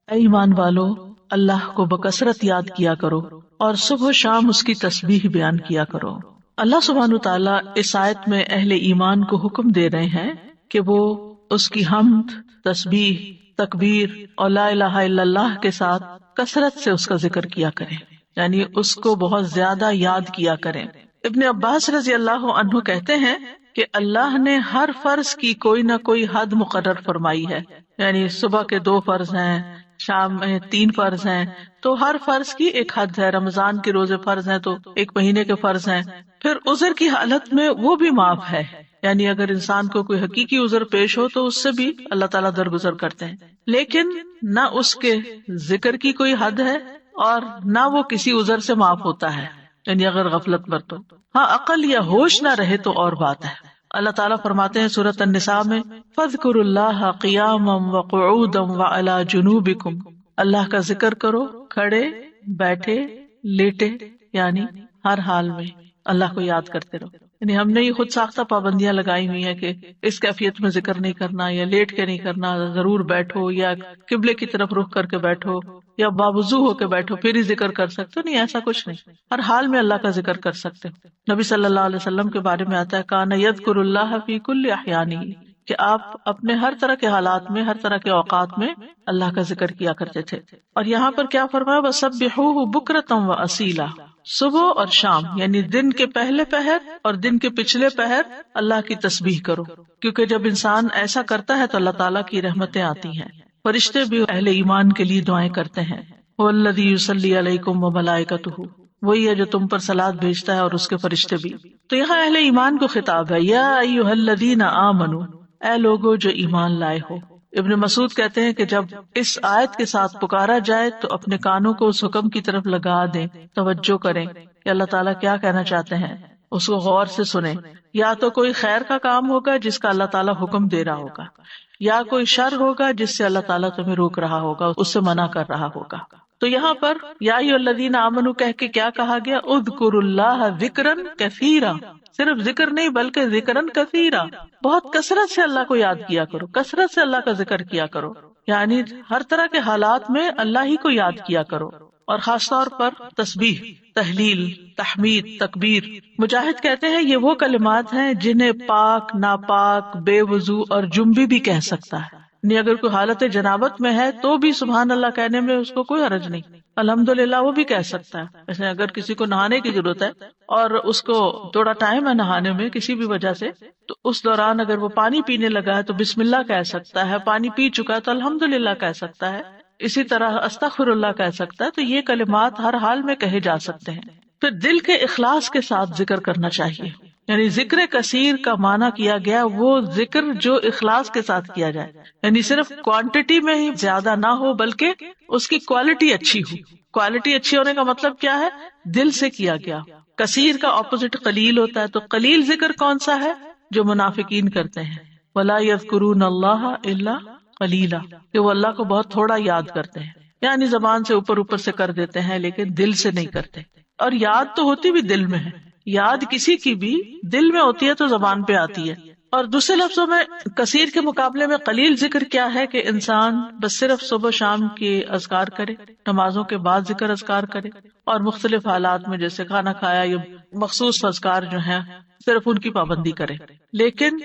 اے ایمان والو، اللہ کو بکثرت یاد کیا کرو اور صبح و شام اس کی تسبیح بیان کیا کرو۔ اللہ سبحانہ تعالیٰ اس آیت میں اہل ایمان کو حکم دے رہے ہیں کہ وہ اس کی حمد، تسبیح، تکبیر اور لا الہ الا اللہ کے ساتھ کثرت سے اس کا ذکر کیا کریں، یعنی اس کو بہت زیادہ یاد کیا کریں۔ ابن عباس رضی اللہ عنہ کہتے ہیں کہ اللہ نے ہر فرض کی کوئی نہ کوئی حد مقرر فرمائی ہے، یعنی صبح کے 2 فرض ہیں، شام میں 3 فرض ہیں، تو ہر فرض کی ایک حد ہے۔ رمضان کے روزے فرض ہیں تو 1 مہینے کے فرض ہیں۔ پھر عذر کی حالت میں وہ بھی معاف ہے، یعنی اگر انسان کو کوئی حقیقی عذر پیش ہو تو اس سے بھی اللہ تعالیٰ درگزر کرتے ہیں، لیکن نہ اس کے ذکر کی کوئی حد ہے اور نہ وہ کسی عذر سے معاف ہوتا ہے، یعنی اگر غفلت برتو۔ ہاں عقل یا ہوش نہ رہے تو اور بات ہے۔ اللہ تعالیٰ فرماتے ہیں سورۃ النساء میں فاذکروا اللہ قیاما وقعودا وعلی جنوبکم، اللہ کا ذکر کرو کھڑے، بیٹھے، لیٹے، یعنی ہر حال میں اللہ کو یاد کرتے رہو۔ یعنی ہم نے یہ خود ساختہ پابندیاں لگائی ہوئی ہیں کہ اس کیفیت میں ذکر نہیں کرنا، یا لیٹ کے نہیں کرنا، ضرور بیٹھو یا قبلے کی طرف رخ کر کے بیٹھو یا باوضو ہو کے بیٹھو پھر ہی ذکر کر سکتے ہو۔ نہیں، ایسا کچھ نہیں، ہر حال میں اللہ کا ذکر کر سکتے ہو۔ نبی صلی اللہ علیہ وسلم کے بارے میں آتا ہے کان یذکر اللہ فی کل احیانہ، کہ آپ اپنے ہر طرح کے حالات میں، ہر طرح کے اوقات میں اللہ کا ذکر کیا کرتے تھے۔ اور یہاں پر کیا فرمایا وسبحوہ بکرۃ واصیلا، صبح اور شام یعنی دن کے پہلے پہر اور دن کے پچھلے پہر اللہ کی تسبیح کرو، کیونکہ جب انسان ایسا کرتا ہے تو اللہ تعالیٰ کی رحمتیں آتی ہیں۔ فرشتے بھی اہل ایمان کے لیے دعائیں کرتے ہیں، والذی یصلی علیکم وملائکتہ، وہی ہے جو تم پر صلوات بھیجتا ہے اور اس کے فرشتے بھی۔ تو یہاں اہل ایمان کو خطاب ہے، یا ایھا الذین آمنوا، اے لوگو جو ایمان لائے ہو۔ ابن مسعود کہتے ہیں کہ جب اس آیت کے ساتھ پکارا جائے تو اپنے کانوں کو اس حکم کی طرف لگا دیں، توجہ کریں کہ اللہ تعالیٰ کیا کہنا چاہتے ہیں، اس کو غور سے سنیں۔ یا تو کوئی خیر کا کام ہوگا جس کا اللہ تعالیٰ حکم دے رہا ہوگا، یا کوئی شر ہوگا جس سے اللہ تعالیٰ تمہیں روک رہا ہوگا، اس سے منع کر رہا ہوگا۔ تو یہاں پر یا ایھا الذین آمنوا کہہ کے کیا کہا گیا، اذکروا اللہ ذکرا کثیرا، صرف ذکر نہیں بلکہ ذکرن کثیرا، بہت کثرت سے اللہ کو یاد کیا کرو، کثرت سے اللہ کا ذکر کیا کرو، یعنی ہر طرح کے حالات میں اللہ ہی کو یاد کیا کرو، اور خاص طور پر تسبیح، تحلیل، تحمید، تکبیر۔ مجاہد کہتے ہیں یہ وہ کلمات ہیں جنہیں پاک، ناپاک، بے وضو اور جنبی بھی کہہ سکتا ہے، یعنی اگر کوئی حالت جنابت میں ہے تو بھی سبحان اللہ کہنے میں اس کو کوئی حرج نہیں، الحمدللہ وہ بھی کہہ سکتا ہے۔ جیسے اگر کسی کو نہانے کی ضرورت ہے اور اس کو تھوڑا ٹائم ہے نہانے میں کسی بھی وجہ سے، تو اس دوران اگر وہ پانی پینے لگا ہے تو بسم اللہ کہہ سکتا ہے، پانی پی چکا ہے تو الحمدللہ کہہ سکتا ہے، اسی طرح استغفر اللہ کہہ سکتا ہے۔ تو یہ کلمات ہر حال میں کہے جا سکتے ہیں۔ پھر دل کے اخلاص کے ساتھ ذکر کرنا چاہیے، یعنی ذکر کثیر کا معنی کیا گیا وہ ذکر جو اخلاص کے ساتھ کیا جائے، یعنی صرف کوانٹٹی میں ہی زیادہ نہ ہو بلکہ اس کی کوالٹی اچھی ہو۔ کوالٹی اچھی ہونے کا مطلب کیا ہے، دل سے کیا گیا۔ کثیر کا اپوزٹ قلیل ہوتا ہے، تو قلیل ذکر کون سا ہے، جو منافقین کرتے ہیں، وَلَا يَذْكُرُونَ اللَّهَ إِلَّا قَلِيلًا، کہ وہ اللہ کو بہت تھوڑا یاد کرتے ہیں، یعنی زبان سے اوپر سے کر دیتے ہیں لیکن دل سے نہیں کرتے۔ اور یاد تو ہوتی بھی دل میں ہے، یاد کسی کی بھی دل میں ہوتی ہے تو زبان پہ آتی ہے۔ اور دوسرے لفظوں میں کثیر کے مقابلے میں قلیل ذکر کیا ہے کہ انسان بس صرف صبح شام کے اذکار کرے، نمازوں کے بعد ذکر اذکار کرے، اور مختلف حالات میں جیسے کھانا کھایا یا مخصوص اذکار جو ہیں صرف ان کی پابندی کرے۔ لیکن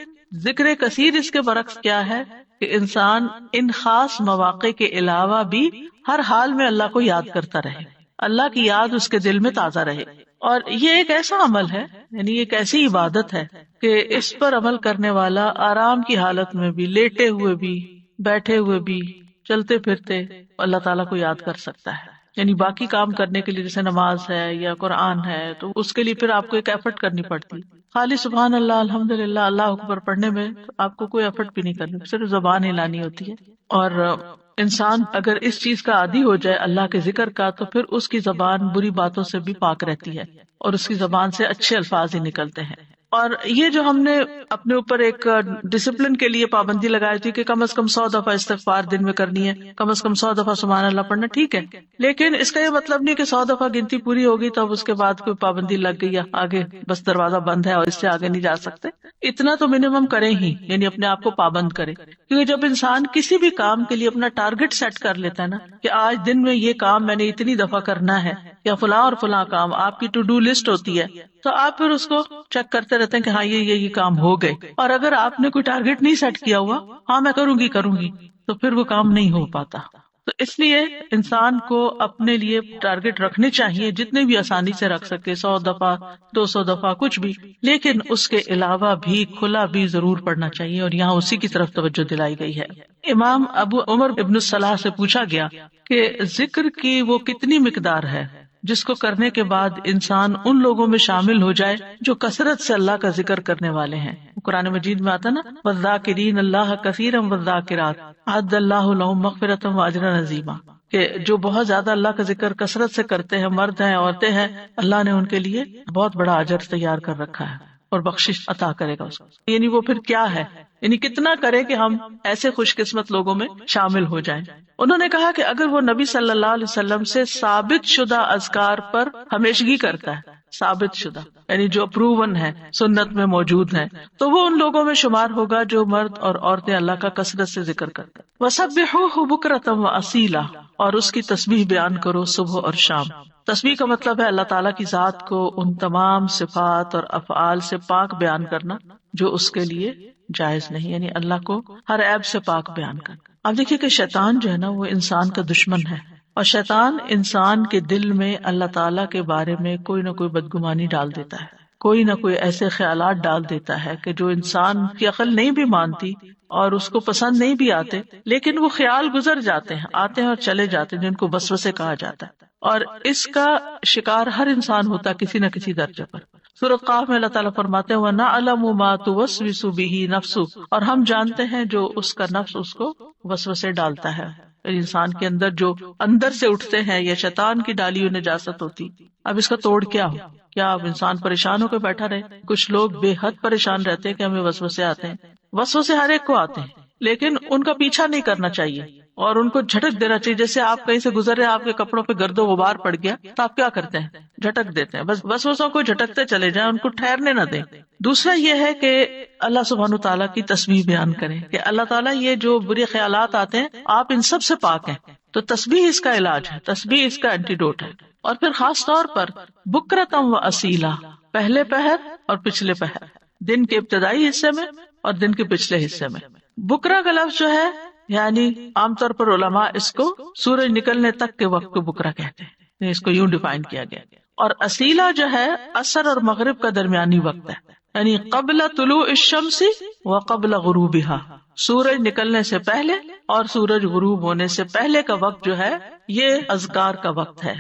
ذکر کثیر اس کے برعکس کیا ہے کہ انسان ان خاص مواقع کے علاوہ بھی ہر حال میں اللہ کو یاد کرتا رہے، اللہ کی یاد اس کے دل میں تازہ رہے۔ اور یہ ایک ایسا عمل ہے، یعنی ایک ایسی عبادت ہے کہ اس پر عمل کرنے والا آرام کی حالت میں بھی، لیٹے ہوئے بھی، بیٹھے ہوئے بھی، چلتے پھرتے اللہ تعالیٰ کو یاد کر سکتا ہے۔ یعنی باقی کام کرنے کے لیے جیسے نماز ہے یا قرآن ہے تو اس کے لیے پھر آپ کو ایک ایفرٹ کرنی پڑتی، خالی سبحان اللہ، الحمدللہ، اللہ اکبر پڑھنے میں آپ کو کوئی ایفرٹ بھی نہیں کرنی، صرف زبان ہلانی ہوتی ہے۔ اور انسان اگر اس چیز کا عادی ہو جائے اللہ کے ذکر کا تو پھر اس کی زبان بری باتوں سے بھی پاک رہتی ہے اور اس کی زبان سے اچھے الفاظ ہی نکلتے ہیں۔ اور یہ جو ہم نے اپنے اوپر ایک ڈسپلن کے لیے پابندی لگائی تھی کہ کم از کم 100 دفعہ استغفار دن میں کرنی ہے، کم از کم 100 دفعہ سبحان اللہ پڑھنا، ٹھیک ہے، لیکن اس کا یہ مطلب نہیں کہ 100 دفعہ گنتی پوری ہوگی تو اب اس کے بعد کوئی پابندی لگ گئی یا آگے بس دروازہ بند ہے اور اس سے آگے نہیں جا سکتے. اتنا تو منیمم کریں ہی، یعنی اپنے آپ کو پابند کریں. کیونکہ جب انسان کسی بھی کام کے لیے اپنا ٹارگٹ سیٹ کر لیتا ہے نا کہ آج دن میں یہ کام میں نے اتنی دفعہ کرنا ہے، یا فلاں اور فلاں کام آپ کی ٹو ڈو لسٹ ہوتی ہے، تو آپ پھر اس کو چیک کرتے رہتے ہیں کہ ہاں یہ کام ہو گئے. اور اگر آپ نے کوئی ٹارگٹ نہیں سیٹ کیا ہوا، ہاں میں کروں گی تو پھر وہ کام نہیں ہو پاتا. تو اس لیے انسان کو اپنے لیے ٹارگٹ رکھنے چاہیے جتنے بھی آسانی سے رکھ سکے، 100 دفعہ 200 دفعہ کچھ بھی، لیکن اس کے علاوہ بھی کھلا بھی ضرور پڑھنا چاہیے، اور یہاں اسی کی طرف توجہ دلائی گئی ہے. امام ابو عمر ابن الصلاح سے پوچھا گیا کہ ذکر کی وہ کتنی مقدار ہے جس کو کرنے کے بعد انسان ان لوگوں میں شامل ہو جائے جو کثرت سے اللہ کا ذکر کرنے والے ہیں. قرآن مجید میں آتا نا، والذاکرین اللہ کثیرا والذاکرات اعد اللہ لہم مغفرۃ واجرا عظیما، کہ جو بہت زیادہ اللہ کا ذکر کثرت سے کرتے ہیں، مرد ہیں عورتیں ہیں، اللہ نے ان کے لیے بہت بڑا اجر تیار کر رکھا ہے اور بخشش عطا کرے گا اس کو. یعنی وہ پھر کیا ہے، یعنی کتنا کرے کہ ہم ایسے خوش قسمت لوگوں میں شامل ہو جائیں. انہوں نے کہا کہ اگر وہ نبی صلی اللہ علیہ وسلم سے ثابت شدہ اذکار پر ہمیشگی کرتا ہے، ثابت شدہ یعنی جو اپروون ہے، سنت میں موجود ہے، تو وہ ان لوگوں میں شمار ہوگا جو مرد اور عورتیں اللہ کا کثرت سے ذکر کرتے ہیں. وَسَبِّحُوهُ بُكْرَةً وَأَصِيلًا، اور اس کی تسبیح بیان کرو صبح اور شام. تسبیح کا مطلب ہے اللہ تعالیٰ کی ذات کو ان تمام صفات اور افعال سے پاک بیان کرنا جو اس کے لیے جائز نہیں، یعنی اللہ کو ہر عیب سے پاک بیان کرنا. اب دیکھیے کہ شیطان جو ہے نا وہ انسان کا دشمن ہے، اور شیطان انسان کے دل میں اللہ تعالیٰ کے بارے میں کوئی نہ کوئی بدگمانی ڈال دیتا ہے، کوئی نہ کوئی ایسے خیالات ڈال دیتا ہے کہ جو انسان کی عقل نہیں بھی مانتی اور اس کو پسند نہیں بھی آتے، لیکن وہ خیال گزر جاتے ہیں، آتے ہیں اور چلے جاتے ہیں، جن کو وسوسے کہا جاتا ہے. اور اس کا شکار ہر انسان ہوتا ہے کسی نہ کسی درجے پر. سورۃ قاف میں اللہ تعالیٰ فرماتے ہیں وَنَعْلَمُ مَا تُوَسْوِسُ بِهِ نَفْسُهُ، اور ہم جانتے ہیں جو اس کا نفس اس کو وسوسے ڈالتا ہے. انسان کے اندر جو اندر سے اٹھتے ہیں یا شیطان کی ڈالی ہوئی نجاست ہوتی، اب اس کا توڑ کیا ہو؟ کیا اب انسان پریشان ہو کے بیٹھا رہے؟ کچھ لوگ بے حد پریشان رہتے ہیں کہ ہمیں وسوسے آتے ہیں. وسوسے ہر ایک کو آتے ہیں، لیکن ان کا پیچھا نہیں کرنا چاہیے اور ان کو جھٹک دینا چاہیے. جیسے آپ کہیں سے گزر رہے، آپ کے کپڑوں پہ گرد و غبار پڑ گیا تو آپ کیا کرتے ہیں؟ جھٹک دیتے ہیں. بس وسوسوں کو جھٹکتے چلے جائیں، ان کو ٹھہرنے نہ دیں. دوسرا یہ ہے کہ اللہ سبحانہ تعالیٰ کی تسبیح بیان کریں کہ اللہ تعالیٰ یہ جو برے خیالات آتے ہیں آپ ان سب سے پاک ہیں. تو تسبیح اس کا علاج ہے، تسبیح اس کا اینٹیڈوٹ ہے. اور پھر خاص طور پر بکرتم و اصیلا، پہلے پہر اور پچھلے پہر، دن کے ابتدائی حصے میں اور دن کے پچھلے حصے میں. بکرا کا لفظ جو ہے یعنی عام طور پر علماء اس کو سورج نکلنے تک کے وقت کو بکرا کہتے ہیں، اس کو یوں ڈیفائن کیا گیا. اور اصیلا جو ہے عصر اور مغرب کا درمیانی وقت ہے، یعنی قبل طلوع الشمس و قبل غروبها، سورج نکلنے سے پہلے اور سورج غروب ہونے سے پہلے کا وقت جو ہے یہ اذکار کا وقت ہے.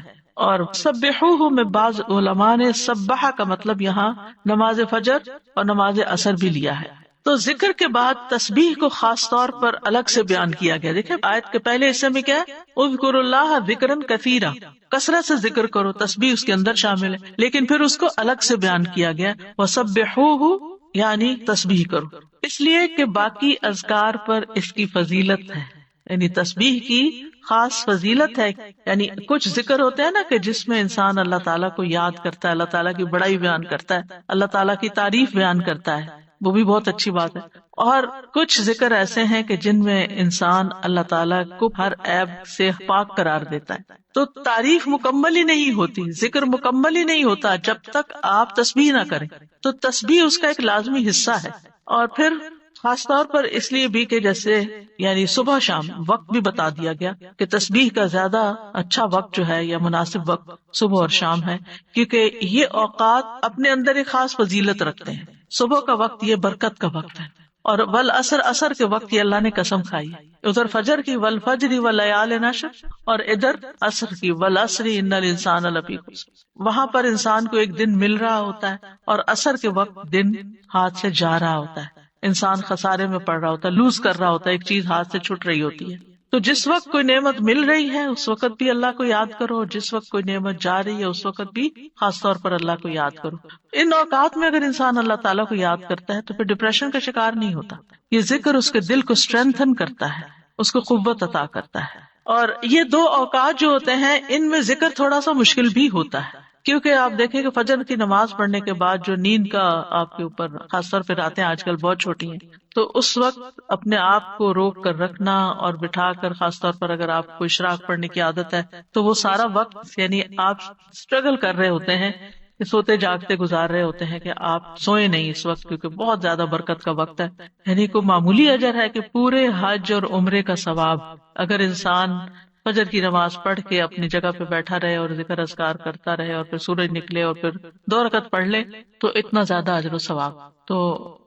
اور سبحوہ میں بعض علماء نے سبحہ کا مطلب یہاں نماز فجر اور نماز عصر بھی لیا ہے. تو ذکر کے بعد تسبیح کو خاص طور پر الگ سے بیان کیا گیا. دیکھیں آیت کے پہلے حصے میں کیا ہے، اذکروا اللہ ذکرا کثیرا، کثرت سے ذکر کرو، تسبیح اس کے اندر شامل ہے، لیکن پھر اس کو الگ سے بیان کیا گیا وسبحوہ یعنی تسبیح کرو، اس لیے کہ باقی اذکار پر اس کی فضیلت ہے، یعنی تسبیح کی خاص فضیلت ہے. یعنی کچھ ذکر ہوتے ہیں نا کہ جس میں انسان اللہ تعالیٰ کو یاد کرتا ہے، اللہ تعالیٰ کی بڑائی بیان کرتا ہے، اللہ تعالیٰ کی تعریف بیان کرتا ہے، وہ بھی بہت اچھی بات ہے. اور کچھ ذکر ایسے ہیں کہ جن میں انسان اللہ تعالیٰ کو ہر عیب سے پاک قرار دیتا ہے. تو تعریف مکمل ہی نہیں ہوتی، ذکر مکمل ہی نہیں ہوتا جب تک آپ تسبیح نہ کریں. تو تسبیح اس کا ایک لازمی حصہ ہے. اور پھر خاص طور پر اس لیے بھی کہ جیسے یعنی صبح شام وقت بھی بتا دیا گیا کہ تسبیح کا زیادہ اچھا وقت جو ہے یا مناسب وقت صبح اور شام ہے، کیونکہ یہ اوقات اپنے اندر ایک خاص فضیلت رکھتے ہیں. صبح کا وقت یہ برکت کا وقت ہے، اور والعصر عصر کے وقت یہ اللہ نے قسم کھائی، ادھر فجر کی والفجر ولیال نشر، اور ادھر عصر کی والعصر ان الانسان لفی خسر. وہاں پر انسان کو ایک دن مل رہا ہوتا ہے اور عصر کے وقت دن ہاتھ سے جا رہا ہوتا ہے، انسان خسارے میں پڑ رہا ہوتا ہے، لوز کر رہا ہوتا ہے، ایک چیز ہاتھ سے چھوٹ رہی ہوتی ہے. تو جس وقت کوئی نعمت مل رہی ہے اس وقت بھی اللہ کو یاد کرو، اور جس وقت کوئی نعمت جا رہی ہے اس وقت بھی خاص طور پر اللہ کو یاد کرو۔ ان اوقات میں اگر انسان اللہ تعالیٰ کو یاد کرتا ہے تو پھر ڈپریشن کا شکار نہیں ہوتا۔ یہ ذکر اس کے دل کو اسٹرینتھن کرتا ہے، اس کو قوت عطا کرتا ہے۔ اور یہ دو اوقات جو ہوتے ہیں ان میں ذکر تھوڑا سا مشکل بھی ہوتا ہے، کیونکہ آپ دیکھیں کہ فجر کی نماز پڑھنے کے بعد جو نیند کا آپ کے اوپر خاص طور پہ راتیں آج کل بہت چھوٹی ہیں، تو اس وقت اپنے آپ کو روک کر رکھنا اور بٹھا کر، خاص طور پر اگر آپ کو اشراق پڑھنے کی عادت ہے تو وہ سارا وقت یعنی آپ اسٹرگل کر رہے ہوتے ہیں کہ سوتے جاگتے گزار رہے ہوتے ہیں کہ آپ سوئے نہیں اس وقت، کیونکہ بہت زیادہ برکت کا وقت ہے۔ یعنی کوئی معمولی اجر ہے کہ پورے حج اور عمرے کا ثواب اگر انسان فجر کی نماز پڑھ کے اپنی جگہ پہ بیٹھا رہے اور ذکر اذکار کرتا رہے اور پھر سورج نکلے اور پھر 2 رکعت پڑھ لے تو اتنا زیادہ اجر و ثواب۔ تو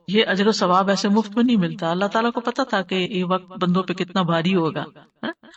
یہ اجر و ثواب ایسے مفت میں نہیں ملتا، اللہ تعالیٰ کو پتا تھا کہ یہ وقت بندوں پہ کتنا بھاری ہوگا۔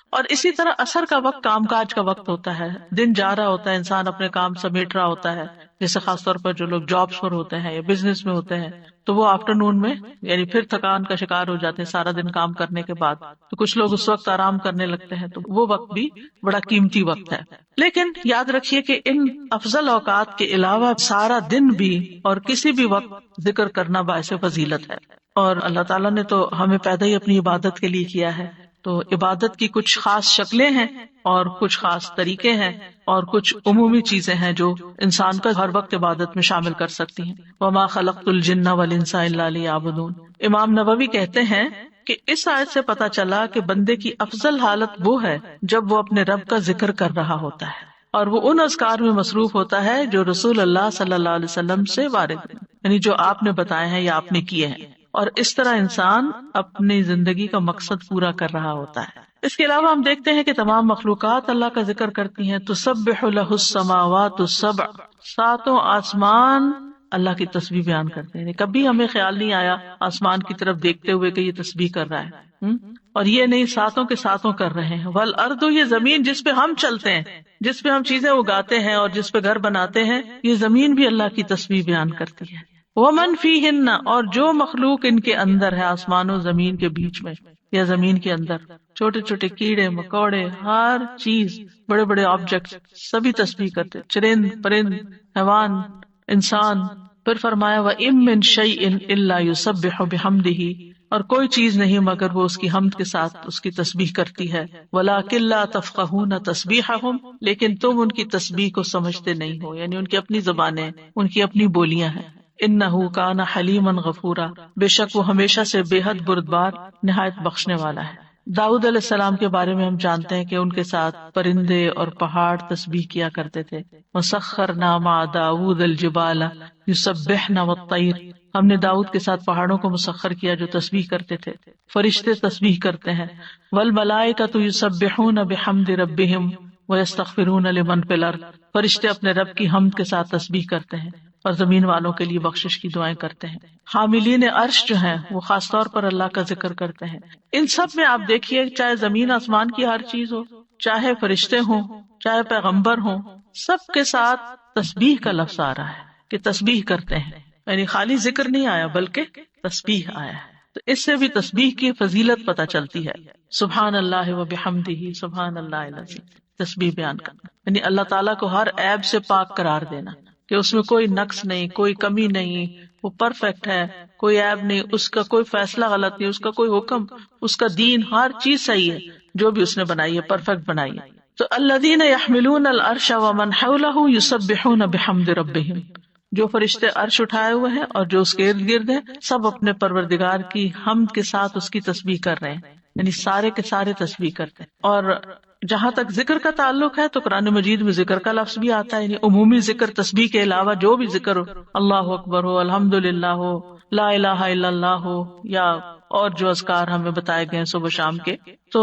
اور اسی طرح عصر کا وقت کام کاج کا وقت ہوتا ہے، دن جا رہا ہوتا ہے، انسان اپنے کام سمیٹ رہا ہوتا ہے، جیسے خاص طور پر جو لوگ جابس پر ہوتے ہیں یا بزنس میں ہوتے ہیں تو وہ آفٹرنون میں یعنی پھر تھکان کا شکار ہو جاتے ہیں سارا دن کام کرنے کے بعد، تو کچھ لوگ اس وقت آرام کرنے لگتے ہیں، تو وہ وقت بھی بڑا قیمتی وقت ہے۔ لیکن یاد رکھیے کہ ان افضل اوقات کے علاوہ سارا دن بھی اور کسی بھی وقت ذکر کرنا باعث فضیلت ہے، اور اللہ تعالیٰ نے تو ہمیں پیدا ہی اپنی عبادت کے لیے کیا ہے، تو عبادت کی کچھ خاص شکلیں ہیں اور کچھ خاص طریقے ہیں اور کچھ عمومی چیزیں ہیں جو انسان کا ہر وقت عبادت میں شامل کر سکتی ہیں۔ وما خلقت الجن والانس الا لیعبدون۔ امام نووی کہتے ہیں کہ اس آیت سے پتہ چلا کہ بندے کی افضل حالت وہ ہے جب وہ اپنے رب کا ذکر کر رہا ہوتا ہے اور وہ ان اذکار میں مصروف ہوتا ہے جو رسول اللہ صلی اللہ علیہ وسلم سے وارد ہیں، یعنی جو آپ نے بتائے ہیں یا آپ نے کیے ہیں، اور اس طرح انسان اپنی زندگی کا مقصد پورا کر رہا ہوتا ہے۔ اس کے علاوہ ہم دیکھتے ہیں کہ تمام مخلوقات اللہ کا ذکر کرتی ہیں، تسبح لہ السماوات السبع، 7 آسمان اللہ کی تسبیح بیان کرتے ہیں۔ کبھی ہمیں خیال نہیں آیا آسمان کی طرف دیکھتے ہوئے کہ یہ تسبیح کر رہا ہے، اور یہ نہیں 7 کے 7 کر رہے ہیں۔ والارض، یہ زمین جس پہ ہم چلتے ہیں، جس پہ ہم چیزیں اگاتے ہیں اور جس پہ گھر بناتے ہیں، یہ زمین بھی اللہ کی تسبیح بیان کرتی ہے۔ ومن فیہن، اور جو مخلوق ان کے اندر ہے، آسمان و زمین کے بیچ میں یا زمین کے اندر، چھوٹے چھوٹے کیڑے مکوڑے، ہر چیز، بڑے بڑے آبجیکٹس، سبھی تسبیح کرتے، چرند پرند، حیوان، انسان۔ پھر فرمایا وَإِن مِّن شَيْءٍ إِلَّا يُسَبِّحُ بِحَمْدِهِ، اور کوئی چیز نہیں مگر وہ اس کی حمد کے ساتھ اس کی تسبیح کرتی ہے۔ وَلَٰكِن لَّا تَفْقَهُونَ تَسْبِيحَهُمْ، لیکن تم ان کی تسبیح کو سمجھتے نہیں ہو، یعنی ان کی اپنی زبانیں، ان کی اپنی بولیاں ہیں۔ إِنَّهُ كَانَ حَلِيمًا غَفُورًا، بے شک وہ ہمیشہ سے بے حد بردبار، نہایت بخشنے والا ہے۔ داؤد علیہ السلام کے بارے میں ہم جانتے ہیں کہ ان کے ساتھ پرندے اور پہاڑ تسبیح کیا کرتے تھے۔ وَسَخَّرْنَا مَعَ دَاوُودَ الْجِبَالَ يُسَبِّحْنَ وَالطَّيْرَ، ہم نے داؤد کے ساتھ پہاڑوں کو مسخر کیا جو تسبیح کرتے تھے، فرشتے تسبیح کرتے ہیں۔ وَالْمَلَائِكَةُ يُسَبِّحُونَ بِحَمْدِ رَبِّهِمْ وَيَسْتَغْفِرُونَ لِمَنْ فِي الْأَرْضِ، فرشتے اپنے رب کی حمد کے ساتھ تسبیح کرتے ہیں اور زمین والوں کے لیے بخشش کی دعائیں کرتے ہیں۔ حاملین عرش جو ہیں وہ خاص طور پر اللہ کا ذکر کرتے ہیں۔ ان سب میں آپ دیکھیے، چاہے زمین آسمان کی ہر چیز ہو، چاہے فرشتے ہوں، چاہے پیغمبر ہوں، سب کے ساتھ تسبیح کا لفظ آ رہا ہے کہ تسبیح کرتے ہیں، یعنی خالی ذکر نہیں آیا بلکہ تسبیح آیا ہے۔ تو اس سے بھی تسبیح کی فضیلت پتہ چلتی ہے۔ سبحان اللہ و بحمدہ سبحان اللہ العظیم، تسبیح بیان کرنا یعنی اللہ تعالیٰ کو ہر عیب سے پاک قرار دینا کہ اس میں کوئی نقص نہیں، کوئی کمی نہیں، وہ پرفیکٹ ہے، کوئی عیب نہیں، اس کا کوئی فیصلہ غلط نہیں، اس کا کوئی حکم، اس کا دین، ہر چیز صحیح ہے، جو بھی اس نے بنائی ہے پرفیکٹ بنائی ہے۔ تو الذین یحملون العرش ومن حولہ یسبحون بحمد ربہم، جو فرشتے عرش اٹھائے ہوئے ہیں اور جو اس کے ارد گرد ہیں، سب اپنے پروردگار کی حمد کے ساتھ اس کی تسبیح کر رہے ہیں، یعنی سارے کے سارے تسبیح کرتے ہیں۔ اور جہاں تک ذکر کا تعلق ہے تو قرآن مجید میں ذکر کا لفظ بھی آتا ہے، یعنی عمومی ذکر، تسبیح کے علاوہ جو بھی ذکر ہو، اللہ اکبر ہو، الحمدللہ ہو، لا الہ الا اللہ ہو، یا اور جو اذکار ہمیں بتائے گئے ہیں صبح شام کے۔ تو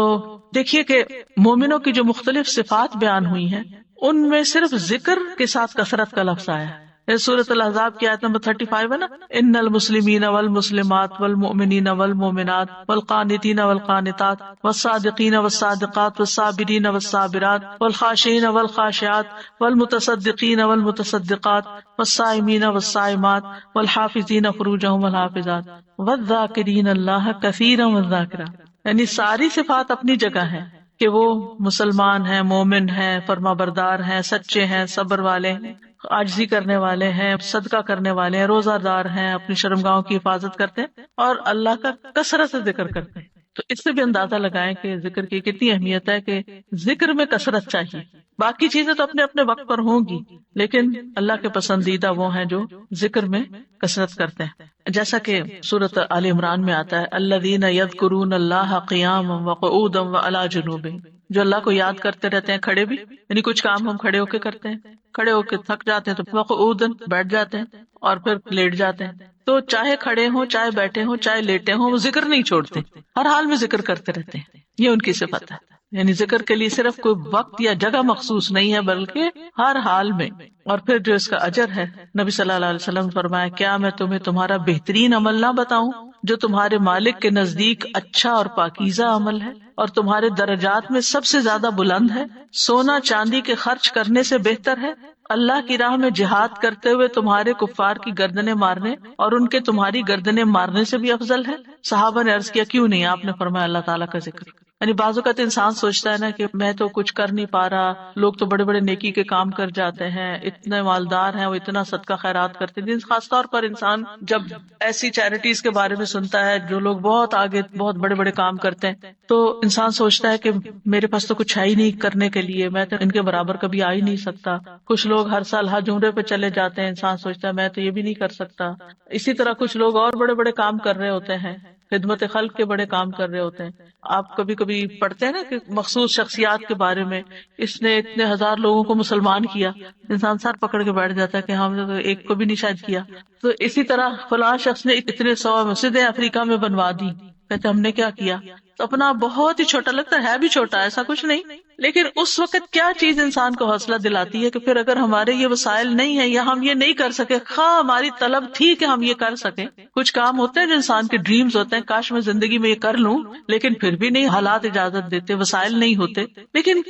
دیکھیے کہ مومنوں کی جو مختلف صفات بیان ہوئی ہیں ان میں صرف ذکر کے ساتھ کثرت کا لفظ آیا ہے۔ سورۃ الاحزاب کی آیت نمبر 35 ہے نا، ان المسلمین والمسلمات والمؤمنین والمؤمنات والقانتین والقانتات والصادقین والصادقات والصابرین والصابرات والخاشعین والخاشعات والمتصدقین والمتصدقات والصائمین والصائمات والحافظین فروجہم والحافظات والذاکرین اللہ کثیرا والذاکرات، یعنی ساری صفات اپنی جگہ ہیں کہ وہ مسلمان ہیں، مومن ہیں، فرما بردار ہیں، سچے ہیں، صبر والے ہیں، عاجزی کرنے والے ہیں، صدقہ کرنے والے ہیں، روزہ دار ہیں، اپنی شرمگاہوں کی حفاظت کرتے ہیں اور اللہ کا کثرت سے ذکر کرتے ہیں. تو اس سے بھی اندازہ لگائیں کہ ذکر کی کتنی اہمیت ہے کہ ذکر میں کثرت چاہیے. باقی چیزیں تو اپنے اپنے وقت پر ہوں گی، لیکن اللہ کے پسندیدہ وہ ہیں جو ذکر میں کثرت کرتے ہیں. جیسا کہ سورۃ آل عمران میں آتا ہے الذین یذکرون اللہ قیاما وقعودا وعلی جنوبہم، جو اللہ کو یاد کرتے رہتے ہیں کھڑے بھی، یعنی کچھ کام ہم کھڑے ہو کے کرتے ہیں، کھڑے ہو کے تھک جاتے ہیں تو وقعودا بیٹھ جاتے ہیں اور پھر لیٹ جاتے ہیں. تو چاہے کھڑے ہوں، چاہے بیٹھے ہوں، چاہے لیٹے ہوں، وہ ذکر نہیں چھوڑتے، ہر حال میں ذکر کرتے رہتے ہیں. یہ ان کی صفت ہے. یعنی ذکر کے لیے صرف کوئی وقت یا جگہ مخصوص نہیں ہے بلکہ ہر حال میں. اور پھر جو اس کا اجر ہے، نبی صلی اللہ علیہ وسلم نے فرمایا کیا میں تمہیں تمہارا بہترین عمل نہ بتاؤں جو تمہارے مالک کے نزدیک اچھا اور پاکیزہ عمل ہے اور تمہارے درجات میں سب سے زیادہ بلند ہے. سونا چاندی کے خرچ کرنے سے بہتر ہے، اللہ کی راہ میں جہاد کرتے ہوئے تمہارے کفار کی گردنیں مارنے اور ان کے تمہاری گردنیں مارنے سے بھی افضل ہے. صحابہ نے عرض کیا کیوں نہیں؟ آپ نے فرمایا اللہ تعالیٰ کا ذکر. یعنی بعض اوقات انسان سوچتا ہے نا کہ میں تو کچھ کر نہیں پا رہا، لوگ تو بڑے بڑے نیکی کے کام کر جاتے ہیں، اتنے مالدار ہیں، وہ اتنا صدقہ خیرات کرتے ہیں. خاص طور پر انسان جب ایسی چیریٹیز کے بارے میں سنتا ہے جو لوگ بہت آگے بہت بڑے بڑے کام کرتے ہیں تو انسان سوچتا ہے کہ میرے پاس تو کچھ ہے ہی نہیں کرنے کے لیے، میں تو ان کے برابر کبھی آ ہی نہیں سکتا. کچھ لوگ ہر سال حج عمرے پہ چلے جاتے ہیں، انسان سوچتا ہے میں تو یہ بھی نہیں کر سکتا. اسی طرح کچھ لوگ اور بڑے بڑے کام کر رہے ہوتے ہیں، خدمت خلق کے بڑے کام کر رہے ہوتے ہیں. آپ کبھی کبھی پڑھتے ہیں نا کہ مخصوص شخصیات کے بارے میں، اس نے اتنے ہزار لوگوں کو مسلمان کیا، انسان سر پکڑ کے بیٹھ جاتا ہے کہ ہم نے تو ایک کو بھی نہیں شاید کیا. تو اسی طرح فلاں شخص نے اتنے 100 مسجدیں افریقہ میں بنوا دی، کہتے ہم نے کیا کیا. تو اپنا بہت ہی چھوٹا لگتا ہے بھی چھوٹا، ایسا کچھ نہیں، لیکن اس وقت کیا چیز انسان کو حوصلہ دلاتی ہے کہ پھر اگر ہمارے یہ وسائل نہیں ہیں یا ہم یہ نہیں کر سکے، خواہ ہماری طلب تھی کہ ہم یہ کر سکیں. کچھ کام ہوتے ہیں جو انسان کے ڈریمز ہوتے ہیں، کاش میں زندگی میں یہ کر لوں، لیکن پھر بھی نہیں، حالات اجازت دیتے، وسائل نہیں ہوتے. لیکن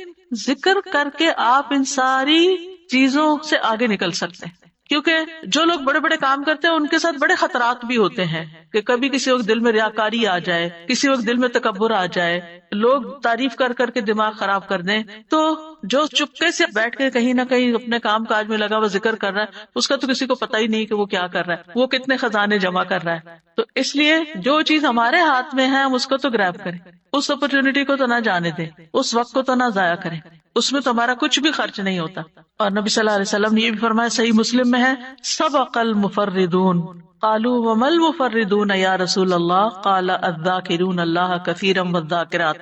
ذکر کر کے آپ ان ساری چیزوں سے آگے نکل سکتے ہیں، کیونکہ جو لوگ بڑے بڑے کام کرتے ہیں ان کے ساتھ بڑے خطرات بھی ہوتے ہیں کہ کبھی کسی وقت دل میں ریاکاری آ جائے، کسی وقت دل میں تکبر آ جائے، لوگ تعریف کر کر کے دماغ خراب کر دیں. تو جو چپکے سے بیٹھ کے کہیں نہ کہیں اپنے کام کاج میں لگا ہوا ذکر کر رہا ہے، اس کا تو کسی کو پتہ ہی نہیں کہ وہ کیا کر رہا ہے، وہ کتنے خزانے جمع کر رہا ہے. تو اس لیے جو چیز ہمارے ہاتھ میں ہے ہم اس کو تو گریب کریں، اس اپرچونٹی کو تو نہ جانے دیں، اس وقت کو تو نہ ضائع کریں، اس میں تو ہمارا کچھ بھی خرچ نہیں ہوتا. اور نبی صلی اللہ علیہ وسلم نے یہ بھی فرمایا، صحیح مسلم میں ہے، سبق المفردون قالوا وما المفردون یا رسول اللہ قال الذاکرون اللہ کثیرا والذاکرات.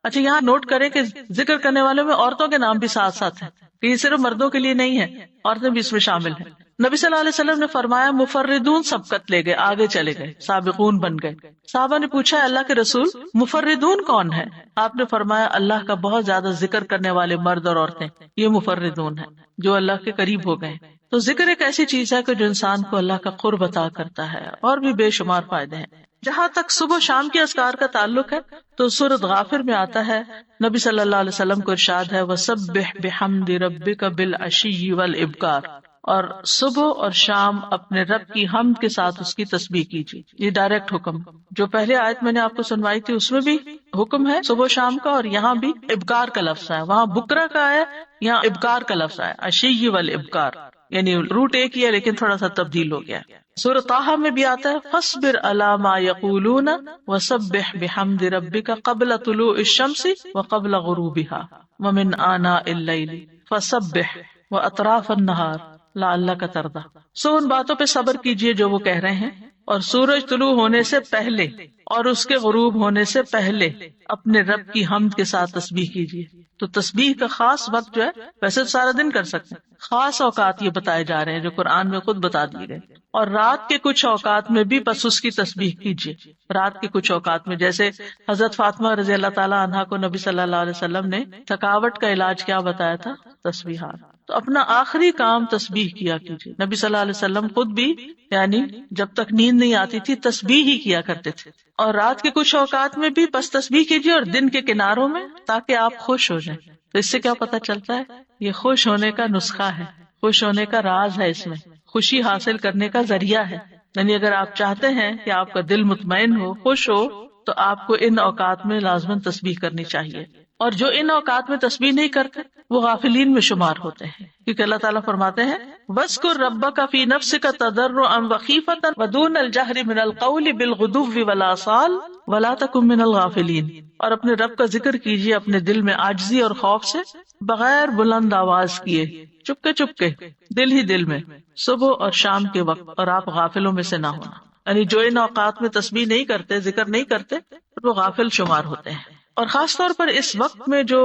اچھا یہاں نوٹ کریں کہ ذکر کرنے والوں میں عورتوں کے نام بھی ساتھ ساتھ ہیں، کہ یہ صرف مردوں کے لیے نہیں ہے، عورتیں بھی اس میں شامل ہیں. نبی صلی اللہ علیہ وسلم نے فرمایا مفردون سبقت لے گئے، آگے چلے گئے، سابقون بن گئے. صحابہ نے پوچھا اللہ کے رسول مفردون کون ہے؟ آپ نے فرمایا اللہ کا بہت زیادہ ذکر کرنے والے مرد اور عورتیں، یہ مفردون ہیں جو اللہ کے قریب ہو گئے. تو ذکر ایک ایسی چیز ہے کہ جو انسان کو اللہ کا قرب عطا کرتا ہے، اور بھی بے شمار فائدے ہیں. جہاں تک صبح شام کے اذکار کا تعلق ہے تو سورۃ غافر میں آتا ہے، نبی صلی اللہ علیہ وسلم کو ارشاد ہے وَسَبِّحْ بِحَمْدِ رَبِّكَ بِالْعَشِيِّ وَالْإِبْكَارِ، اور صبح اور شام اپنے رب کی حمد کے ساتھ اس کی تسبیح کیجیے. یہ ڈائریکٹ حکم، جو پہلے آیت میں نے آپ کو سنوائی تھی اس میں بھی حکم ہے صبح شام کا، اور یہاں بھی ابکار کا لفظ ہے، وہاں بکرا کا ہے، یہاں ابکار کا لفظ ہے، عشی والابکار، یعنی روٹ ایک ہی ہے لیکن تھوڑا سا تبدیل ہو گیا. سورۃ طٰہٰ میں بھی آتا ہے فاصبر علی ما یقولون وسبح بحمد ربک قبل طلوع الشمس وقبل غروبها ومن آناء اللیل فسبح واطراف النہار لعلک ترضی. سو ان باتوں پہ صبر کیجئے جو وہ کہہ رہے ہیں، اور سورج طلوع ہونے سے پہلے اور اس کے غروب ہونے سے پہلے اپنے رب کی حمد کے ساتھ تسبیح کیجیے. تو تسبیح کا خاص وقت جو ہے، ویسے تو سارا دن کر سکتے ہیں، خاص اوقات یہ بتائے جا رہے ہیں جو قرآن میں خود بتا دیے گئے. اور رات کے کچھ اوقات میں بھی بس اس کی تسبیح کیجیے. رات کے کچھ اوقات میں جیسے حضرت فاطمہ رضی اللہ تعالی عنہا کو نبی صلی اللہ علیہ وسلم نے تھکاوٹ کا علاج کیا بتایا تھا؟ تسبیحات. تو اپنا آخری کام تسبیح کیا کیجیے. نبی صلی اللہ علیہ وسلم خود بھی یعنی جب تک نیند نہیں آتی تھی تسبیح ہی کیا کرتے تھے. اور رات کے کچھ اوقات میں بھی بس تسبیح کیجیے، اور دن کے کناروں میں، تاکہ آپ خوش ہو جائیں. تو اس سے کیا پتہ چلتا ہے؟ یہ خوش ہونے کا نسخہ ہے، خوش ہونے کا راز ہے، اس میں خوشی حاصل کرنے کا ذریعہ ہے. یعنی اگر آپ چاہتے ہیں کہ آپ کا دل مطمئن ہو، خوش ہو، تو آپ کو ان اوقات میں لازماً تسبیح کرنی چاہیے، اور جو ان اوقات میں تسبیح نہیں کرتے وہ غافلین میں شمار ہوتے ہیں، کیونکہ اللہ تعالیٰ فرماتے ہیں وَاذْكُر رَبَّكَ فِي نَفْسِكَ تَضَرُّعًا وَخِيفَةً وَدُونَ الْجَهْرِ مِنَ الْقَوْلِ بِالْغُدُوِّ وَالْآصَالِ وَلَا تَكُن مِنَ الْغَافِلِينَ، اور اپنے رب کا ذکر کیجیے اپنے دل میں عاجزی اور خوف سے، بغیر بلند آواز کیے، چپکے چپکے، دل ہی دل میں، صبح اور شام کے وقت، اور آپ غافلوں میں سے نہ ہونا۔ یعنی جو ان اوقات میں تسبیح نہیں کرتے، ذکر نہیں کرتے، وہ غافل شمار ہوتے ہیں۔ اور خاص طور پر اس وقت میں جو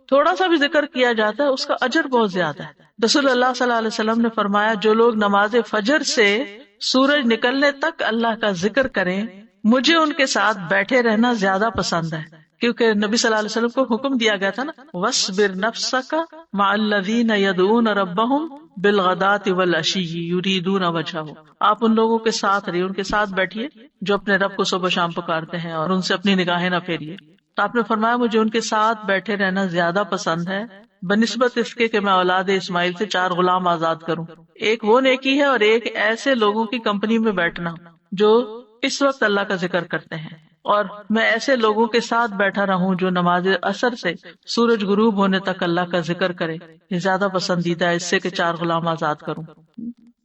تھوڑا سا بھی ذکر کیا جاتا ہے اس کا اجر بہت زیادہ ہے۔ رسول اللہ صلی اللہ علیہ وسلم نے فرمایا جو لوگ نماز فجر سے سورج نکلنے تک اللہ کا ذکر کریں، مجھے ان کے ساتھ بیٹھے رہنا زیادہ پسند ہے، کیونکہ نبی صلی اللہ علیہ وسلم کو حکم دیا گیا تھا نا وَاصْبِرْ نَفْسَكَ مَعَ الَّذِينَ يَدْعُونَ رَبَّهُمْ بِالْغَدَاةِ وَالْعَشِيِّ يُرِيدُونَ وَجْهَهُ، آپ ان لوگوں کے ساتھ رہیے، ان کے ساتھ بیٹھیے جو اپنے رب کو صبح شام پکارتے ہیں اور ان سے اپنی نگاہیں نہ پھیریے۔ تو آپ نے فرمایا مجھے ان کے ساتھ بیٹھے رہنا زیادہ پسند ہے بنسبت اس کے کہ میں اولاد اسماعیل سے 4 غلام آزاد کروں۔ ایک وہ نیکی ہے اور ایک ایسے لوگوں کی کمپنی میں بیٹھنا جو اس وقت اللہ کا ذکر کرتے ہیں، اور میں ایسے لوگوں کے ساتھ بیٹھا رہوں جو نماز عصر سے سورج غروب ہونے تک اللہ کا ذکر کرے، یہ زیادہ پسندیدہ ہے اس سے کہ 4 غلام آزاد کروں۔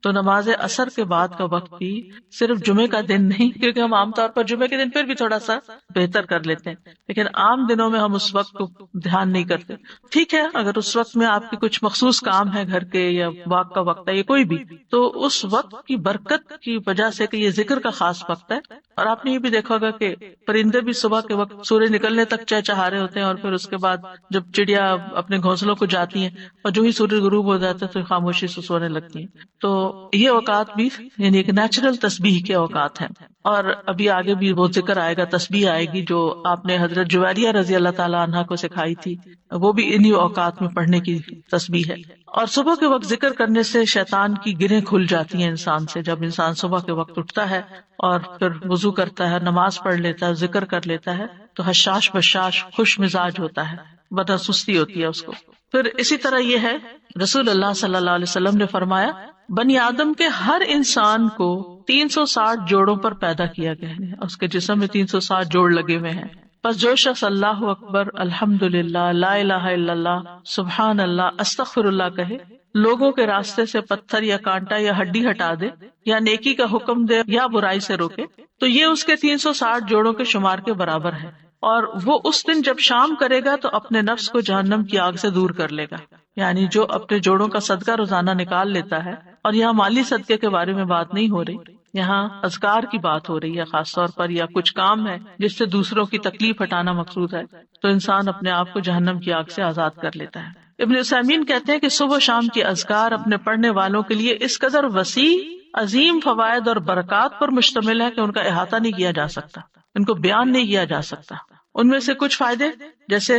تو نماز عصر کے بعد کا وقت بھی صرف جمعے کا دن نہیں، کیونکہ ہم عام طور پر جمعے کے دن پھر بھی تھوڑا سا بہتر کر لیتے ہیں، لیکن عام دنوں میں ہم اس وقت کو دھیان نہیں کرتے۔ ٹھیک ہے اگر اس وقت میں آپ کے کچھ مخصوص کام ہے گھر کے یا واک کا وقت ہے یا کوئی بھی، تو اس وقت کی برکت کی وجہ سے کہ یہ ذکر کا خاص وقت ہے۔ اور آپ نے یہ بھی دیکھا ہوگا کہ پرندے بھی صبح کے وقت سورج نکلنے تک چہچہا رہے ہوتے ہیں، اور پھر اس کے بعد جب چڑیا اپنے گھونسلوں کو جاتی ہیں اور جو ہی سورج غروب ہو جاتا ہے تو خاموشی سے سونے لگتی ہیں۔ تو یہ اوقات بھی یعنی ایک نیچرل تسبیح کے اوقات ہیں، اور ابھی آگے بھی وہ ذکر آئے گا، تسبیح آئے گی جو آپ نے حضرت جویریہ رضی اللہ تعالیٰ عنہا کو سکھائی تھی، وہ بھی انہی اوقات میں پڑھنے کی تسبیح ہے۔ اور صبح کے وقت ذکر کرنے سے شیطان کی گرہیں کھل جاتی ہیں انسان سے۔ جب انسان صبح کے وقت اٹھتا ہے اور پھر وضو کرتا ہے، نماز پڑھ لیتا ہے، ذکر کر لیتا ہے، تو حشاش بشاش خوش مزاج ہوتا ہے، ورنہ سستی ہوتی ہے اس کو۔ پھر اسی طرح یہ ہے رسول اللہ صلی اللہ علیہ وسلم نے فرمایا بنی آدم کے ہر انسان کو 360 جوڑوں پر پیدا کیا گیا ہے، اس کے جسم میں 360 جوڑ لگے ہوئے ہیں۔ پس جو شخص اللہ اکبر، الحمدللہ، لا الہ الا اللہ، سبحان اللہ، استغفر اللہ کہے، لوگوں کے راستے سے پتھر یا کانٹا یا ہڈی ہٹا دے، یا نیکی کا حکم دے یا برائی سے روکے، تو یہ اس کے 360 جوڑوں کے شمار کے برابر ہے، اور وہ اس دن جب شام کرے گا تو اپنے نفس کو جہنم کی آگ سے دور کر لے گا۔ یعنی جو اپنے جوڑوں کا صدقہ روزانہ نکال لیتا ہے، اور یہاں مالی صدقے کے بارے میں بات نہیں ہو رہی، یہاں اذکار کی بات ہو رہی ہے خاص طور پر، یا کچھ کام ہے جس سے دوسروں کی تکلیف ہٹانا مقصود ہے، تو انسان اپنے آپ کو جہنم کی آگ سے آزاد کر لیتا ہے۔ ابن عثیمین کہتے ہیں کہ صبح و شام کی اذکار اپنے پڑھنے والوں کے لیے اس قدر وسیع، عظیم فوائد اور برکات پر مشتمل ہے کہ ان کا احاطہ نہیں کیا جا سکتا، ان کو بیان نہیں کیا جا سکتا۔ ان میں سے کچھ فائدے جیسے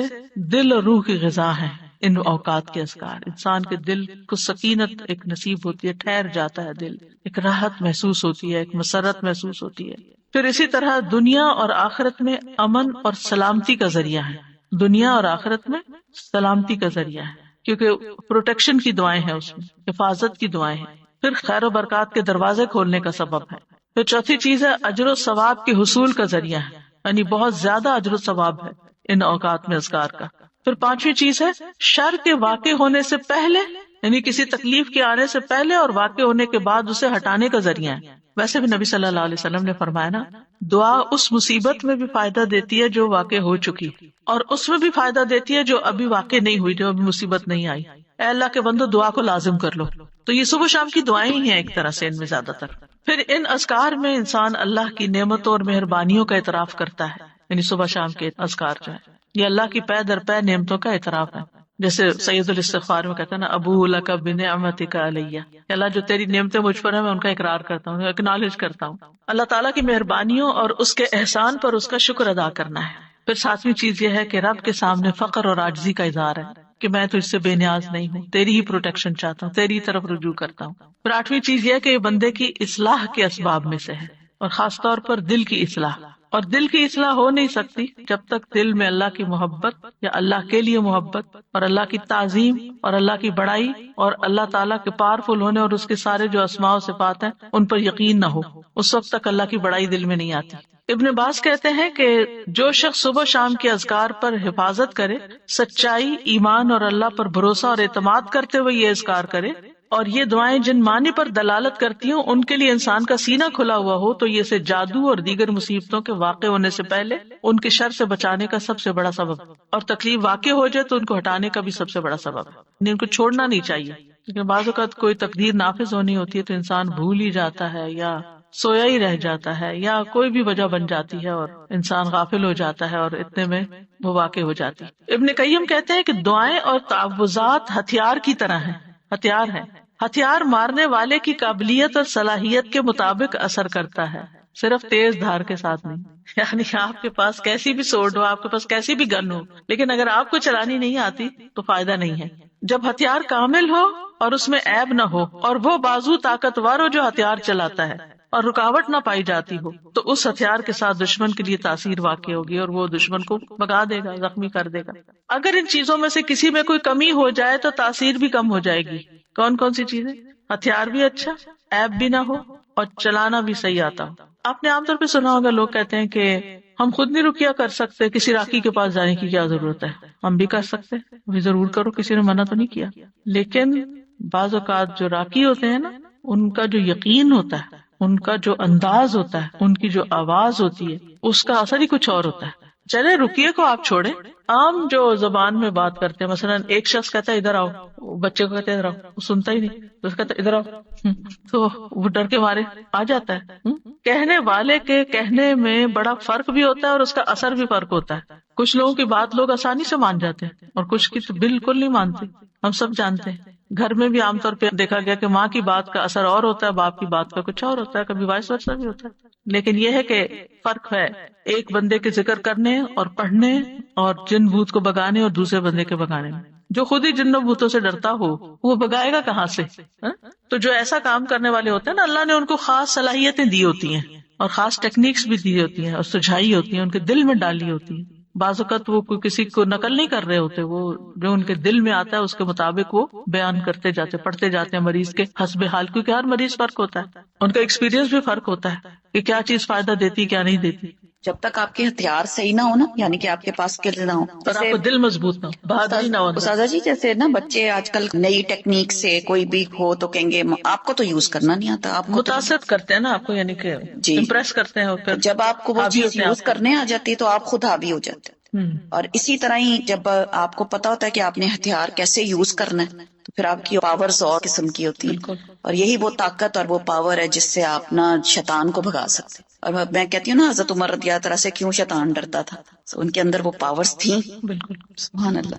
دل اور روح کی غذا ہیں ان اوقات کے اذکار، انسان کے دل کو سکینت ایک نصیب ہوتی ہے، ٹھہر جاتا ہے دل، ایک راحت محسوس ہوتی ہے، ایک مسرت محسوس ہوتی ہے۔ پھر اسی طرح دنیا اور آخرت میں امن اور سلامتی کا ذریعہ ہے، دنیا اور آخرت میں سلامتی کا ذریعہ ہے، کیونکہ پروٹیکشن کی دعائیں ہیں اس میں، حفاظت کی دعائیں ہیں۔ پھر خیر و برکات کے دروازے کھولنے کا سبب ہے۔ پھر چوتھی چیز ہے اجر و ثواب کے حصول کا ذریعہ ہے، یعنی بہت زیادہ اجر و ثواب ہے ان اوقات میں اذکار کا۔ پھر پانچویں چیز ہے شر کے واقع ہونے سے پہلے، یعنی کسی تکلیف کے آنے سے پہلے اور واقع ہونے کے بعد اسے ہٹانے کا ذریعہ ہے۔ ویسے بھی نبی صلی اللہ علیہ وسلم نے فرمایا نا، دعا اس مصیبت میں بھی فائدہ دیتی ہے جو واقع ہو چکی، اور اس میں بھی فائدہ دیتی ہے جو ابھی واقع نہیں ہوئی، جو ابھی مصیبت نہیں آئی۔ اے اللہ کے بندو دعا کو لازم کر لو۔ تو یہ صبح شام کی دعائیں ہی ہیں ایک طرح سے ان میں زیادہ تر۔ پھر ان اذکار میں انسان اللہ کی نعمتوں اور مہربانیوں کا اعتراف کرتا ہے، یعنی صبح شام کے اذکار جو ہے یہ اللہ کی پے در پے نعمتوں کا اعتراف ہے۔ جیسے سید الاستغفار میں کہتا ہے نا، ابو لک بنعمتک علیہ، اللہ جو تیری نعمتیں مجھ پر ہیں میں ان کا اقرار کرتا ہوں، اکنالج کرتا ہوں۔ اللہ تعالیٰ کی مہربانیوں اور اس کے احسان پر اس کا شکر ادا کرنا ہے۔ پھر ساتویں چیز یہ ہے کہ رب کے سامنے فقر اور عاجزی کا اظہار ہے کہ میں تو اس سے بے نیاز نہیں ہوں، تیری ہی پروٹیکشن چاہتا ہوں، تیری طرف رجوع کرتا ہوں۔ پھر آٹھویں چیز یہ ہے کہ یہ بندے کی اصلاح کے اسباب میں سے ہے، اور خاص طور پر دل کی اصلاح۔ اور دل کی اصلاح ہو نہیں سکتی جب تک دل میں اللہ کی محبت یا اللہ کے لیے محبت اور اللہ کی تعظیم اور اللہ کی بڑائی اور اللہ تعالیٰ کے پاورفل ہونے اور اس کے سارے جو اسماء و صفات ہیں ان پر یقین نہ ہو، اس وقت تک اللہ کی بڑائی دل میں نہیں آتی۔ ابن عباس کہتے ہیں کہ جو شخص صبح شام کے اذکار پر حفاظت کرے، سچائی، ایمان اور اللہ پر بھروسہ اور اعتماد کرتے ہوئے یہ اذکار کرے، اور یہ دعائیں جن معنی پر دلالت کرتی ہوں ان کے لیے انسان کا سینہ کھلا ہوا ہو، تو یہ اسے جادو اور دیگر مصیبتوں کے واقع ہونے سے پہلے ان کے شر سے بچانے کا سب سے بڑا سبب، اور تکلیف واقع ہو جائے تو ان کو ہٹانے کا بھی سب سے بڑا سبب، یعنی ان کو چھوڑنا نہیں چاہیے، کیونکہ بعض اوقات کوئی تقدیر نافذ ہونی ہوتی ہے تو انسان بھول ہی جاتا ہے یا سویا ہی رہ جاتا ہے یا کوئی بھی وجہ بن جاتی ہے اور انسان غافل ہو جاتا ہے اور اتنے میں وہ واقع ہو جاتی ہے۔ ابن قیم کہتے ہیں کہ دعائیں اور تعوذات ہتھیار کی طرح ہیں، ہتھیار ہیں، ہتھیار مارنے والے کی قابلیت اور صلاحیت کے مطابق اثر کرتا ہے، صرف تیز دھار کے ساتھ نہیں۔ یعنی آپ کے پاس کیسی بھی سوڈ ہو، آپ کے پاس کیسی بھی گن ہو، لیکن اگر آپ کو چلانی نہیں آتی تو فائدہ نہیں ہے۔ جب ہتھیار کامل ہو اور اس میں عیب نہ ہو اور وہ بازو طاقتور ہو جو ہتھیار چلاتا ہے اور رکاوٹ نہ پائی جاتی ہو، تو اس ہتھیار کے ساتھ دشمن کے لیے تاثیر واقع ہوگی اور وہ دشمن کو بھگا دے گا، زخمی کر دے گا۔ اگر ان چیزوں میں سے کسی میں کوئی کمی ہو جائے تو تاثیر بھی کم ہو جائے گی۔ کون کون سی چیزیں؟ ہتھیار بھی اچھا، عیب بھی نہ ہو اور چلانا بھی صحیح آتا ہو۔ آپ نے عام طور پہ سنا ہوگا لوگ کہتے ہیں کہ ہم خود نہیں رقیہ کر سکتے، کسی راقی کے پاس جانے کی کیا ضرورت ہے، ہم بھی کر سکتے، بھی ضرور کرو، کسی نے منع تو نہیں کیا۔ لیکن بعض اوقات جو راقی ہوتے ہیں نا، ان کا جو یقین ہوتا ہے، ان کا جو انداز ہوتا ہے، ان کی جو آواز ہوتی ہے، اس کا اثر ہی کچھ اور ہوتا ہے۔ چلے رقیے کو آپ چھوڑیں، عام جو زبان میں بات کرتے ہیں، مثلا ایک شخص کہتا ہے ادھر آؤ، بچے کو کہتے ہیں ادھر آؤ، وہ سنتا ہی نہیں، تو اس کہتا ہے ادھر آؤ، تو وہ ڈر کے مارے آ جاتا ہے۔ کہنے والے کے کہنے میں بڑا فرق بھی ہوتا ہے اور اس کا اثر بھی فرق ہوتا ہے۔ کچھ لوگوں کی بات لوگ آسانی سے مان جاتے ہیں اور کچھ کی تو بالکل نہیں مانتے، ہم سب جانتے ہیں۔ گھر میں بھی عام طور پہ دیکھا گیا کہ ماں کی بات کا اثر اور ہوتا ہے، باپ کی بات کا کچھ اور ہوتا ہے، کبھی وائس ورسا بھی ہوتا ہے۔ لیکن یہ ہے کہ فرق ہے ایک بندے کے ذکر کرنے اور پڑھنے اور جن بھوت کو بگانے اور دوسرے بندے کے بگانے میں۔ جو خود ہی جنوں بھوتوں سے ڈرتا ہو وہ بگائے گا کہاں سے؟ تو جو ایسا کام کرنے والے ہوتے ہیں نا، اللہ نے ان کو خاص صلاحیتیں دی ہوتی ہیں اور خاص ٹیکنیکس بھی دی ہوتی ہیں اور سجھائی ہوتی ہیں، ان کے دل میں ڈالی ہوتی ہیں۔ بعض اوقات وہ کوئی کسی کو نقل نہیں کر رہے ہوتے، وہ جو ان کے دل میں آتا ہے اس کے مطابق وہ بیان کرتے جاتے، پڑھتے جاتے ہیں مریض کے حسب حال، کیونکہ ہر مریض فرق ہوتا ہے، ان کا ایکسپیرینس بھی فرق ہوتا ہے کہ کیا چیز فائدہ دیتی کیا نہیں دیتی۔ جب تک آپ کے ہتھیار صحیح نہ ہو نا، یعنی کہ آپ کے پاس اسکل نہ ہو، اور آپ کو دل مضبوط نہ ہو، بہادری نہ ہو۔ استاذہ جی جیسے نا بچے آج کل نئی ٹیکنیک سے کوئی بھی ہو تو کہیں گے آپ کو تو یوز کرنا نہیں آتا، آپ کو متاثر کرتے ہیں نا آپ کو، یعنی کہ امپریس کرتے ہیں، اور پھر جب آپ کو وہ چیز یوز کرنے آ جاتی تو آپ خود حاوی ہو جاتے۔ اور اسی طرح ہی جب آپ کو پتا ہوتا ہے کہ آپ نے ہتھیار کیسے یوز کرنا ہے تو پھر آپ کی پاورز اور قسم کی ہوتی ہے، اور یہی وہ طاقت اور وہ پاور ہے جس سے آپ نا شیطان کو بھگا سکتے۔ اور میں کہتی ہوں نا حضرت عمر رضی اللہ عنہ سے کیوں شیطان ڈرتا تھا، ان کے اندر وہ پاورز تھیں۔ بالکل سبحان اللہ۔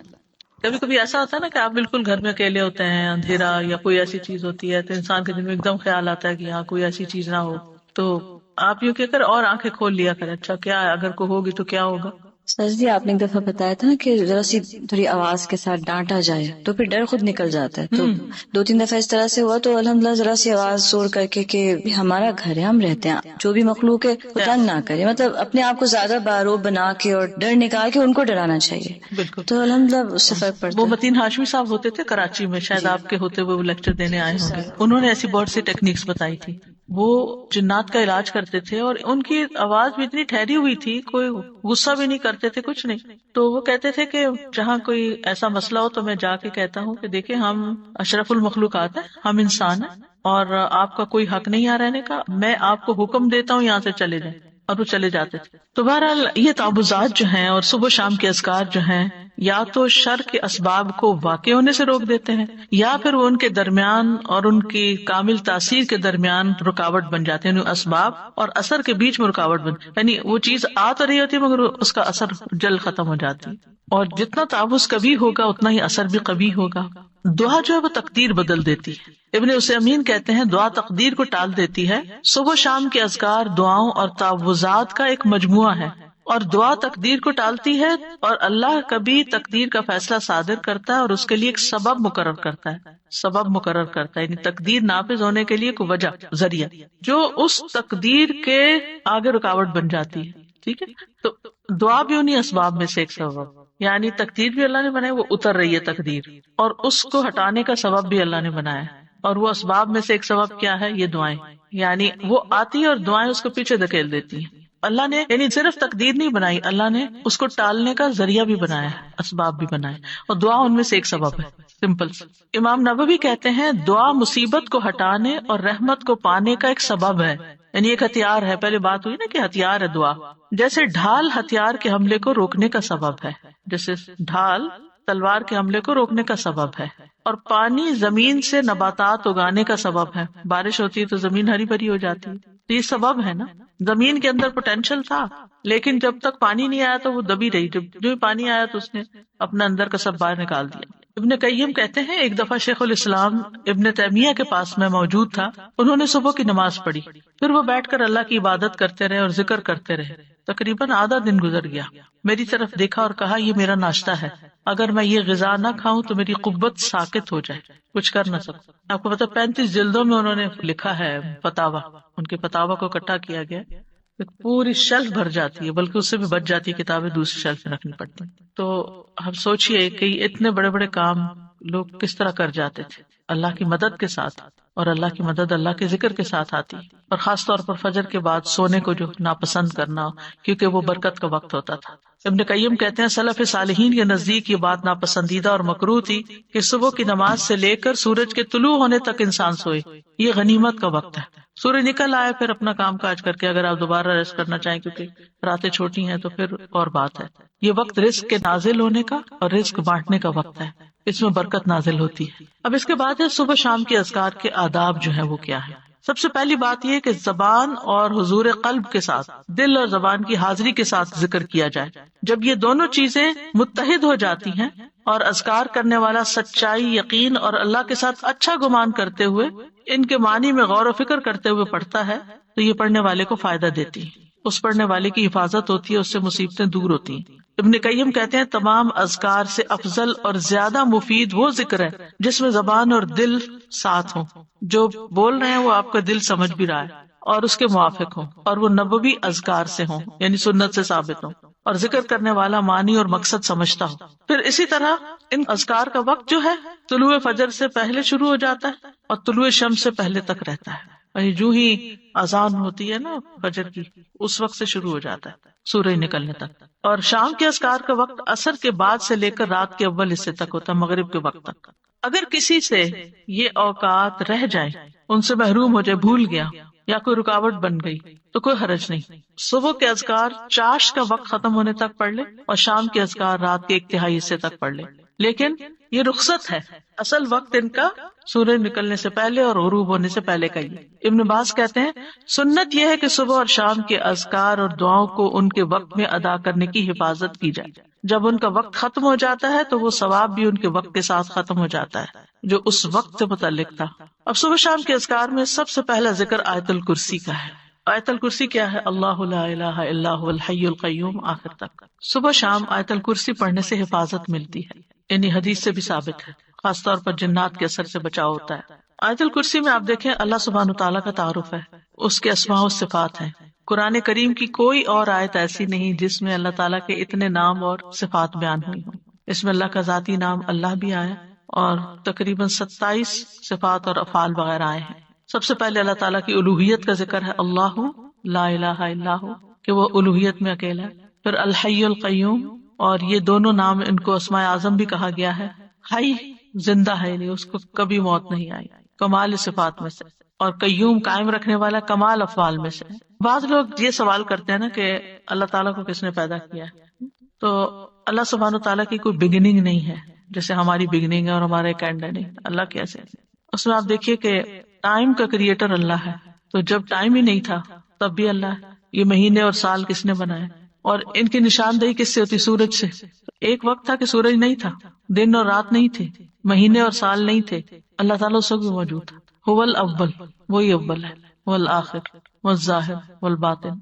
کبھی کبھی ایسا ہوتا ہے نا کہ آپ بالکل گھر میں اکیلے ہوتے ہیں، اندھیرا یا کوئی ایسی چیز ہوتی ہے تو انسان کے دل میں ایک دم خیال آتا ہے کہ یہاں کوئی ایسی چیز نہ ہو، تو آپ یوں کہہ کر اور آنکھیں کھول لیا کریں، اچھا کیا ہے، اگر کوئی ہوگی تو کیا ہوگا۔ سر جی آپ نے ایک دفعہ بتایا تھا نا کہ ذرا سی تھوڑی آواز کے ساتھ ڈانٹا جائے تو پھر ڈر خود نکل جاتا ہے، تو 2-3 دفعہ اس طرح سے ہوا تو الحمدللہ ذرا سی آواز زور کر کے کہ ہمارا گھر ہے، ہم رہتے ہیں، جو بھی مخلوق ہے وہ تنگ نہ کرے، مطلب اپنے آپ کو زیادہ باروب بنا کے اور ڈر نکال کے ان کو ڈرانا چاہیے۔ بالکل، تو الحمدللہ اس سے فرق پڑتا وہ ہے۔ متین ہاشمی صاحب ہوتے تھے کراچی میں، شاید آپ کے ہوتے ہوئے وہ لیکچر دینے آئے ہوں گے، انہوں نے ایسی بہت سی ٹیکنیکس بتائی تھی۔ وہ جنات کا علاج کرتے تھے اور ان کی آواز بھی اتنی ٹھہری ہوئی تھی، کوئی غصہ بھی نہیں کرتے تھے، کچھ نہیں۔ تو وہ کہتے تھے کہ جہاں کوئی ایسا مسئلہ ہو تو میں جا کے کہتا ہوں کہ دیکھیں ہم اشرف المخلوقات ہیں، ہم انسان ہیں اور آپ کا کوئی حق نہیں یہاں رہنے کا، میں آپ کو حکم دیتا ہوں یہاں سے چلے جائیں، اور وہ چلے جاتے تھے۔ تو بہرحال یہ تعوذات جو ہیں اور صبح و شام کے اذکار جو ہیں، یا تو شر کے اسباب کو واقع ہونے سے روک دیتے ہیں، یا پھر وہ ان کے درمیان اور ان کی کامل تاثیر کے درمیان رکاوٹ بن جاتے ہیں، یعنی اسباب اور اثر کے بیچ میں رکاوٹ یعنی وہ چیز آ تو رہی ہوتی ہے مگر اس کا اثر جلد ختم ہو جاتی ہے، اور جتنا تعوذ کبھی ہوگا اتنا ہی اثر بھی کبھی ہوگا۔ دعا جو ہے وہ تقدیر بدل دیتی ہے۔ ابن عثیمین کہتے ہیں دعا تقدیر کو ٹال دیتی ہے۔ صبح شام کے اذکار دعاؤں اور تعوذات کا ایک مجموعہ ہے، اور دعا تقدیر کو ٹالتی ہے، اور اللہ کبھی تقدیر کا فیصلہ صادر کرتا ہے اور اس کے لیے ایک سبب مقرر کرتا ہے، سبب مقرر کرتا ہے، یعنی تقدیر نافذ ہونے کے لیے کوئی وجہ، ذریعہ، جو اس تقدیر کے آگے رکاوٹ بن جاتی ہے۔ ٹھیک ہے، تو دعا بھی انہیں اسباب میں سے ایک سبب، یعنی تقدیر بھی اللہ نے بنائی، وہ اتر رہی ہے تقدیر، اور اس کو ہٹانے کا سبب بھی اللہ نے بنایا ہے، اور وہ اسباب میں سے ایک سبب کیا ہے؟ یہ دعائیں، یعنی وہ آتی ہے اور دعائیں اس کو پیچھے دھکیل دیتی ہیں۔ اللہ نے یعنی صرف تقدیر نہیں بنائی، اللہ نے اس کو ٹالنے کا ذریعہ بھی بنایا ہے، اسباب بھی بنائے، اور دعا ان میں سے ایک سبب ہے، سمپل۔ امام نووی کہتے ہیں دعا مصیبت کو ہٹانے اور رحمت کو پانے کا ایک سبب ہے، یعنی ایک ہتھیار ہے۔ پہلے بات ہوئی نا کہ ہتھیار ہے دعا، جیسے ڈھال ہتھیار کے حملے کو روکنے کا سبب ہے، جیسے ڈھال تلوار کے حملے کو روکنے کا سبب ہے، اور پانی زمین سے نباتات اگانے کا سبب ہے، بارش ہوتی ہے تو زمین ہری بھری ہو جاتی ہے، تو یہ سبب ہے نا۔ زمین کے اندر پوٹینشیل تھا، لیکن جب تک پانی نہیں آیا تو وہ دبی رہی، جب جو پانی آیا تو اس نے اپنا اندر کا سب باہر نکال دیا۔ ابن قیم کہتے ہیں ایک دفعہ شیخ الاسلام ابن تیمیہ کے پاس میں موجود تھا، انہوں نے صبح کی نماز پڑھی، پھر وہ بیٹھ کر اللہ کی عبادت کرتے رہے اور ذکر کرتے رہے، تقریباً آدھا دن گزر گیا۔ میری طرف دیکھا اور کہا یہ میرا ناشتہ ہے، اگر میں یہ غذا نہ کھاؤں تو میری قوت ساکت ہو جائے، کچھ کر نہ سکوں۔ آپ کو پتا 35 جلدوں میں انہوں نے لکھا ہے فتاوا، ان کے فتاوا کو اکٹھا کیا گیا، پوری شیلف بھر جاتی ہے، بلکہ اس سے بھی بچ جاتی ہے، کتابیں دوسری شیلف میں رکھنی پڑتی ہیں۔ تو ہم سوچئے کہ اتنے بڑے بڑے کام لوگ کس طرح کر جاتے تھے اللہ کی مدد کے ساتھ، اور اللہ کی مدد اللہ کے ذکر کے ساتھ آتی، اور خاص طور پر فجر کے بعد سونے کو جو ناپسند کرنا، کیونکہ وہ برکت کا وقت ہوتا تھا۔ ابن قیم کہتے ہیں سلف صالحین کے نزدیک یہ بات ناپسندیدہ اور مکروہ تھی کہ صبح کی نماز سے لے کر سورج کے طلوع ہونے تک انسان سوئے، یہ غنیمت کا وقت ہے۔ سورج نکل آئے پھر اپنا کام کاج کر کے اگر آپ دوبارہ ریسٹ کرنا چاہیں کیونکہ راتیں چھوٹی ہیں تو پھر اور بات ہے۔ یہ وقت رزق کے نازل ہونے کا اور رزق بانٹنے کا وقت ہے، اس میں برکت نازل ہوتی ہے۔ اب اس کے بعد ہے صبح شام کے اذکار کے آداب جو ہیں وہ کیا ہے۔ سب سے پہلی بات یہ کہ زبان اور حضور قلب کے ساتھ، دل اور زبان کی حاضری کے ساتھ ذکر کیا جائے۔ جب یہ دونوں چیزیں متحد ہو جاتی ہیں اور اذکار کرنے والا سچائی، یقین اور اللہ کے ساتھ اچھا گمان کرتے ہوئے ان کے معنی میں غور و فکر کرتے ہوئے پڑھتا ہے تو یہ پڑھنے والے کو فائدہ دیتی ہے، اس پڑھنے والے کی حفاظت ہوتی ہے، اس سے مصیبتیں دور ہوتی ہیں۔ ابن قیم کہتے ہیں تمام اذکار سے افضل اور زیادہ مفید وہ ذکر ہے جس میں زبان اور دل ساتھ ہوں، جو بول رہے ہیں وہ آپ کا دل سمجھ بھی رہا ہے اور اس کے موافق ہوں، اور وہ نبوی اذکار سے ہوں یعنی سنت سے ثابت ہوں، اور ذکر کرنے والا معنی اور مقصد سمجھتا ہو۔ پھر اسی طرح ان اذکار کا وقت جو ہے طلوع فجر سے پہلے شروع ہو جاتا ہے اور طلوع شمس سے پہلے تک رہتا ہے، یعنی جو ہی اذان ہوتی ہے نا فجر کی اس وقت سے شروع ہو جاتا ہے سورج نکلنے تک۔ اور شام کے اذکار کا وقت عصر کے بعد سے لے کر رات کے اول حصے تک ہوتا ہے، مغرب کے وقت تک۔ اگر کسی سے یہ اوقات رہ جائیں، ان سے محروم ہو جائے، بھول گیا یا کوئی رکاوٹ بن گئی تو کوئی حرج نہیں، صبح کے اذکار چاش کا وقت ختم ہونے تک پڑھ لے اور شام کے اذکار رات کے 1/3 حصے تک پڑھ لے، لیکن یہ رخصت ہے، اصل وقت ان کا سورج نکلنے سے پہلے اور غروب ہونے سے پہلے کا ہی۔ ابن باز کہتے ہیں سنت یہ ہے کہ صبح اور شام کے اذکار اور دعاؤں کو ان کے وقت میں ادا کرنے کی حفاظت کی جائے، جب ان کا وقت ختم ہو جاتا ہے تو وہ ثواب بھی ان کے وقت کے ساتھ ختم ہو جاتا ہے جو اس وقت سے متعلق تھا۔ اب صبح شام کے اذکار میں سب سے پہلا ذکر آیت الکرسی کا ہے۔ آیت الکرسی کیا ہے؟ اللہ لا الہ الا هو الحی القیوم، آخر تک۔ صبح شام آیت الکرسی پڑھنے سے حفاظت ملتی ہے، یعنی حدیث سے بھی ثابت ہے، خاص طور پر جنات کے اثر سے بچاؤ ہوتا ہے۔ آیت الکرسی میں آپ دیکھیں اللہ سبحانہ تعالیٰ کا تعارف ہے، اس کے اسماء و صفات ہیں۔ قرآن کریم کی کوئی اور آیت ایسی نہیں جس میں اللہ تعالیٰ کے اتنے نام اور صفات بیان ہوئی ہوں۔ اس میں اللہ کا ذاتی نام اللہ بھی آیا اور تقریباً 27 صفات اور افعال وغیرہ آئے ہیں۔ سب سے پہلے اللہ تعالیٰ کی الوہیت کا ذکر ہے، اللہ لا الہ الا ہو، کہ وہ الوہیت میں اکیلا ہے۔ پھر الحی القیوم، اور یہ دونوں نام ان کو اسماء اعظم بھی کہا گیا ہے۔ حی زندہ ہے، نہیں اس کو کبھی موت نہیں آئی، کمال صفات میں سے، اور قیوم قائم رکھنے والا کمال افعال میں سے۔ بعض لوگ یہ سوال کرتے ہیں نا کہ اللہ تعالیٰ کو کس نے پیدا کیا ہے، تو اللہ سبحانہ تعالیٰ کی کوئی بگننگ نہیں ہے جیسے ہماری بگننگ ہے اور ہمارا ایک اینڈ ہے، نہیں، اللہ کیسے؟ اس میں آپ دیکھیے کہ ٹائم کا کریٹر اللہ ہے، تو جب ٹائم ہی نہیں تھا تب بھی اللہ ہے۔ یہ مہینے اور سال کس نے بنائے، اور ان کی نشاندہی کس سے ہوتی؟ سورج سے۔ ایک وقت تھا کہ سورج نہیں تھا، دن اور رات نہیں تھے، مہینے اور سال نہیں تھے، اللہ تعالیٰ اس وقت بھی موجود تھا۔ هو الاول، وہی اول ہے، والآخر والظاہر والباطن۔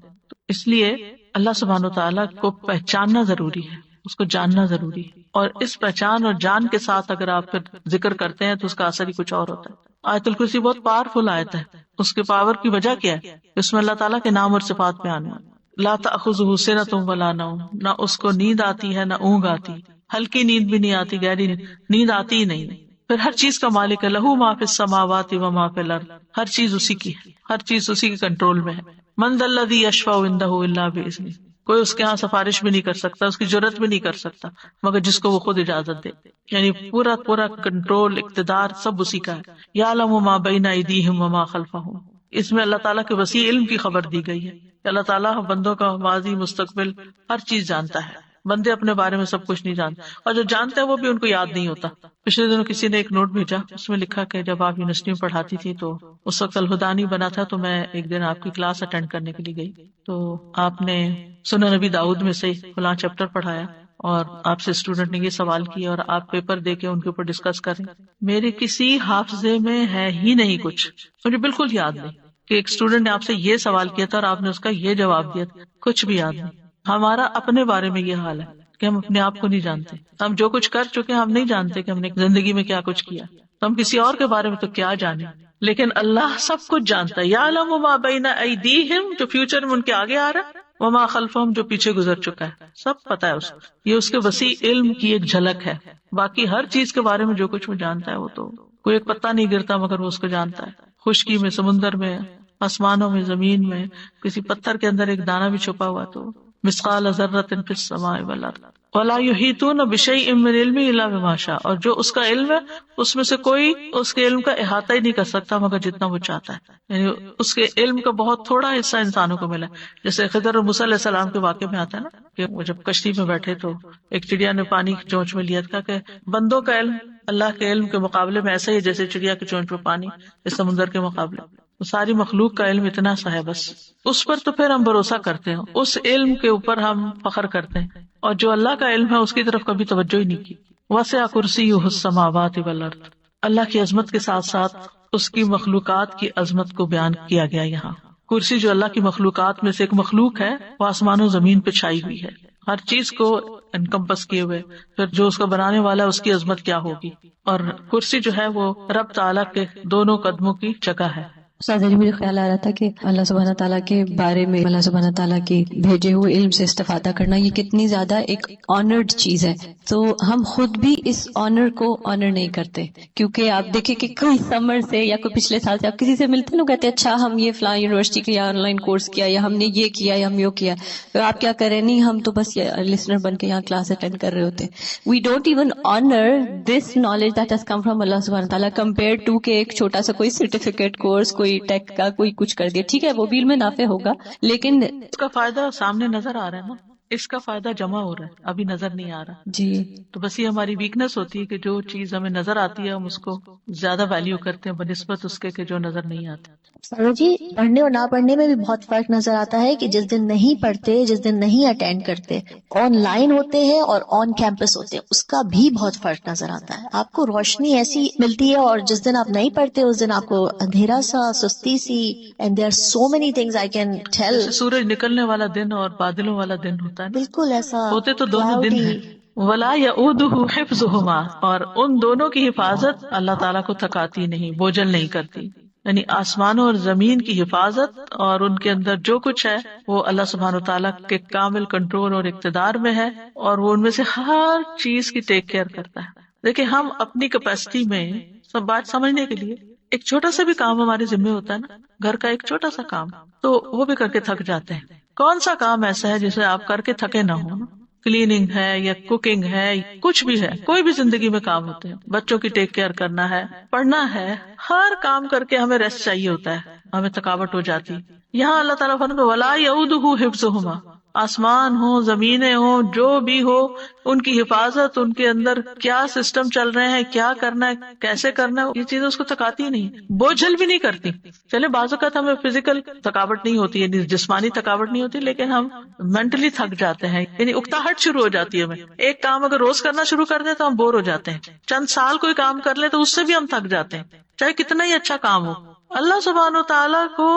اس لیے اللہ سبحانہ وتعالیٰ کو پہچاننا ضروری ہے، اس کو جاننا ضروری ہے، اور اس پہچان اور جان کے ساتھ اگر آپ پھر ذکر کرتے ہیں تو اس کا اثر ہی کچھ اور ہوتا ہے۔ آیت الکرسی بہت پاورفل آیت ہے، اس کے پاور کی وجہ کیا ہے؟ اس میں اللہ تعالیٰ کے نام اور صفات بیان ہیں۔ لا تأخذہ سنۃ ولا نوم، نہ اس کو نیند آتی ہے نہ اونگ آتی، ہلکی نیند بھی نہیں آتی، گہری نیند آتی ہی نہیں۔ پھر ہر چیز کا مالک ہے، لہو ما فی السماوات و ما فی الارض، ہر چیز اسی کی ہے، ہر چیز اسی کے کنٹرول میں ہے۔ من ذا الذی یشفع عندہ الا بإذنہ، کوئی اس کے ہاں سفارش بھی نہیں کر سکتا، اس کی جرات بھی نہیں کر سکتا مگر جس کو وہ خود اجازت دے. یعنی پورا پورا کنٹرول، اقتدار سب اسی کا ہے. یعلم ما بین ایدیہم وما خلفہم، اس میں اللہ تعالیٰ کے وسیع علم کی خبر دی گئی ہے کہ اللہ تعالیٰ بندوں کا ماضی مستقبل ہر چیز جانتا ہے. بندے اپنے بارے میں سب کچھ نہیں جانتے، اور جو جانتے ہیں وہ بھی ان کو یاد نہیں ہوتا. پچھلے دنوں کسی نے ایک نوٹ بھیجا، اس میں لکھا کہ جب آپ یونیورسٹی میں پڑھاتی تھی تو اس وقت الہدیٰ نہیں بنا تھا، تو میں ایک دن آپ کی کلاس اٹینڈ کرنے کے لیے گئی، تو آپ نے سنن نبی داؤد میں سے فلاں چیپٹر پڑھایا اور آپ سے اسٹوڈنٹ نے یہ سوال کیا اور آپ پیپر دے کے ان کے اوپر ڈسکس کریں. میرے کسی حافظے میں ہے ہی نہیں کچھ، مجھے بالکل یاد نہیں کہ ایک اسٹوڈنٹ نے آپ سے یہ سوال کیا تھا اور آپ نے اس کا یہ جواب دیا تھا، کچھ بھی یاد نہیں. ہمارا اپنے بارے میں یہ حال ہے کہ ہم اپنے آپ کو نہیں جانتے. ہم جو کچھ کر چکے ہم نہیں جانتے کہ ہم نے زندگی میں کیا کچھ کیا، تو ہم کسی اور کے بارے میں تو کیا جانیں. لیکن اللہ سب کچھ جانتا ہے. یعلم ما بین ایدیہم، جو فیوچر میں ان کے آگے آ رہا ہے، وما خلفہم، جو پیچھے گزر چکا ہے، سب پتا ہے اس کو. یہ اس کے وسیع علم کی ایک جھلک ہے. باقی ہر چیز کے بارے میں جو کچھ وہ جانتا ہے، وہ تو کوئی ایک پتا نہیں گرتا مگر وہ اس کو جانتا ہے. خشکی میں، سمندر میں، آسمانوں میں، زمین میں، کسی پتھر کے اندر ایک دانہ بھی چھپا ہوا تو مثقال ذرۃ فی السماء والارض ولا یحیطون بشیء من علمہ الا بما شاء، اور جو اس کا علم ہے اس میں سے کوئی اس کے علم کا احاطہ ہی نہیں کر سکتا مگر جتنا وہ چاہتا ہے. یعنی اس کے علم کا بہت تھوڑا حصہ انسانوں کو ملا. جیسے خضر اور موسیٰ علیہ السلام کے واقعے میں آتا ہے نا کہ وہ جب کشتی میں بیٹھے تو ایک چڑیا نے پانی کی چونچ میں لیا تھا کہ بندوں کا علم اللہ کے علم کے مقابلے میں ایسا ہی جیسے چڑیا کی چونچ میں پانی اس سمندر کے مقابلے. ساری مخلوق کا علم اتنا سا ہے، بس اس پر تو پھر ہم بھروسہ کرتے ہیں، اس علم کے اوپر ہم فخر کرتے ہیں. اور جو اللہ کا علم ہے اس کی طرف کبھی توجہ ہی نہیں کی. وسع کرسیہ السماوات والارض، اللہ کی عظمت کے ساتھ ساتھ اس کی مخلوقات کی عظمت کو بیان کیا گیا. یہاں کرسی جو اللہ کی مخلوقات میں سے ایک مخلوق ہے، وہ آسمان و زمین پہ چھائی ہوئی ہے، ہر چیز کو انکمپس کیے ہوئے. پھر جو اس کو بنانے والا ہے اس کی عظمت کیا ہوگی. اور کرسی جو ہے وہ رب تعالیٰ کے دونوں قدموں کی جگہ ہے. استاد علی، مجھے خیال آ رہا تھا کہ اللہ سبحانہ تعالیٰ کے بارے میں، اللہ سبحانہ تعالیٰ کے بھیجے ہوئے علم سے استفادہ کرنا یہ کتنی زیادہ ایک آنرڈ چیز ہے. تو ہم خود بھی اس آنر کو آنر نہیں کرتے، کیونکہ آپ دیکھیں کہ کوئی سمر سے یا کوئی پچھلے سال سے آپ کسی سے ملتے ہیں، لوگ کہتے ہیں اچھا ہم یہ فلاں یونیورسٹی کا یا آن لائن کورس کیا یا ہم نے یہ کیا یا ہم یہ کیا. تو آپ کیا کریں؟ نہیں، ہم تو بس لسنر بن کے یہاں کلاس اٹینڈ کر رہے ہوتے ہیں. We don't even honour this knowledge that has come from اللہ سبحانہ تعالیٰ کمپیئر ٹو کہ ایک چھوٹا سا کوئی سرٹیفکیٹ کورس، کوئی ٹیک کا کوئی کچھ کر دیا. ٹھیک ہے وہ بھی علم نافع ہوگا، لیکن اس کا فائدہ سامنے نظر آ رہا ہے نا، اس کا فائدہ جمع ہو رہا ہے، ابھی نظر نہیں آ رہا. جی تو بس یہ ہماری ویکنس ہوتی ہے کہ جو چیز ہمیں نظر آتی ہے ہم اس کو زیادہ ویلیو کرتے ہیں بنسبت اس کے کہ جو نظر نہیں آتی. سارو جی، پڑھنے اور نہ پڑھنے میں بھی بہت فرق نظر آتا ہے کہ جس دن نہیں پڑھتے، جس دن نہیں اٹینڈ کرتے، آن لائن ہوتے ہیں اور آن کیمپس ہوتے ہیں، اس کا بھی بہت فرق نظر آتا ہے. آپ کو روشنی ایسی ملتی ہے، اور جس دن آپ نہیں پڑھتے اس دن آپ کو اندھیرا سا، سستی سی. And there are so many things I can tell. جیسے سورج نکلنے والا دن اور بادلوں والا دن ہوتا ہے نا، بالکل ایسا ہوتے تو دونوں دن ہیں. ولا یؤودہ حفظہما، اور ان دونوں کی حفاظت اللہ تعالیٰ کو تھکاتی نہیں، بوجھل نہیں کرتی. یعنی آسمانوں اور زمین کی حفاظت اور ان کے اندر جو کچھ ہے وہ اللہ سبحانہ و تعالیٰ کے کامل کنٹرول اور اقتدار میں ہے، اور وہ ان میں سے ہر چیز کی ٹیک کیئر کرتا ہے. دیکھیں ہم اپنی کیپیسٹی میں سب بات سمجھنے کے لیے ایک چھوٹا سا بھی کام ہمارے ذمہ ہوتا ہے نا، گھر کا ایک چھوٹا سا کام، تو وہ بھی کر کے تھک جاتے ہیں. کون سا کام ایسا ہے جسے آپ کر کے تھکے نہ ہو؟ کلیننگ ہے یا کوکنگ ہے، کچھ بھی ہے، کوئی بھی زندگی میں کام ہوتے ہیں. بچوں کی ٹیک کیئر کرنا ہے، پڑھنا ہے، ہر کام کر کے ہمیں ریسٹ چاہیے ہوتا ہے، ہمیں تھکاوٹ ہو جاتی. یہاں اللہ تعالیٰ فرماتا ہے ولا یؤودہ حفظہما، آسمان ہو، زمینیں ہو، جو بھی ہو، ان کی حفاظت، ان کے اندر کیا سسٹم چل رہے ہیں، کیا کرنا ہے، کیسے کرنا ہے، یہ چیزیں اس کو تھکاتی نہیں، بوجھل بھی نہیں کرتی. چلے بعض اوقات ہمیں فزیکل تھکاوٹ نہیں ہوتی، یعنی جسمانی تھکاوٹ نہیں ہوتی، لیکن ہم مینٹلی تھک جاتے ہیں، یعنی اکتاہٹ شروع ہو جاتی ہے ہمیں. ایک کام اگر روز کرنا شروع کر دیں تو ہم بور ہو جاتے ہیں، چند سال کوئی کام کر لیں تو اس سے بھی ہم تھک جاتے ہیں، چاہے کتنا ہی اچھا کام ہو. اللہ سبحانہ و تعالیٰ کو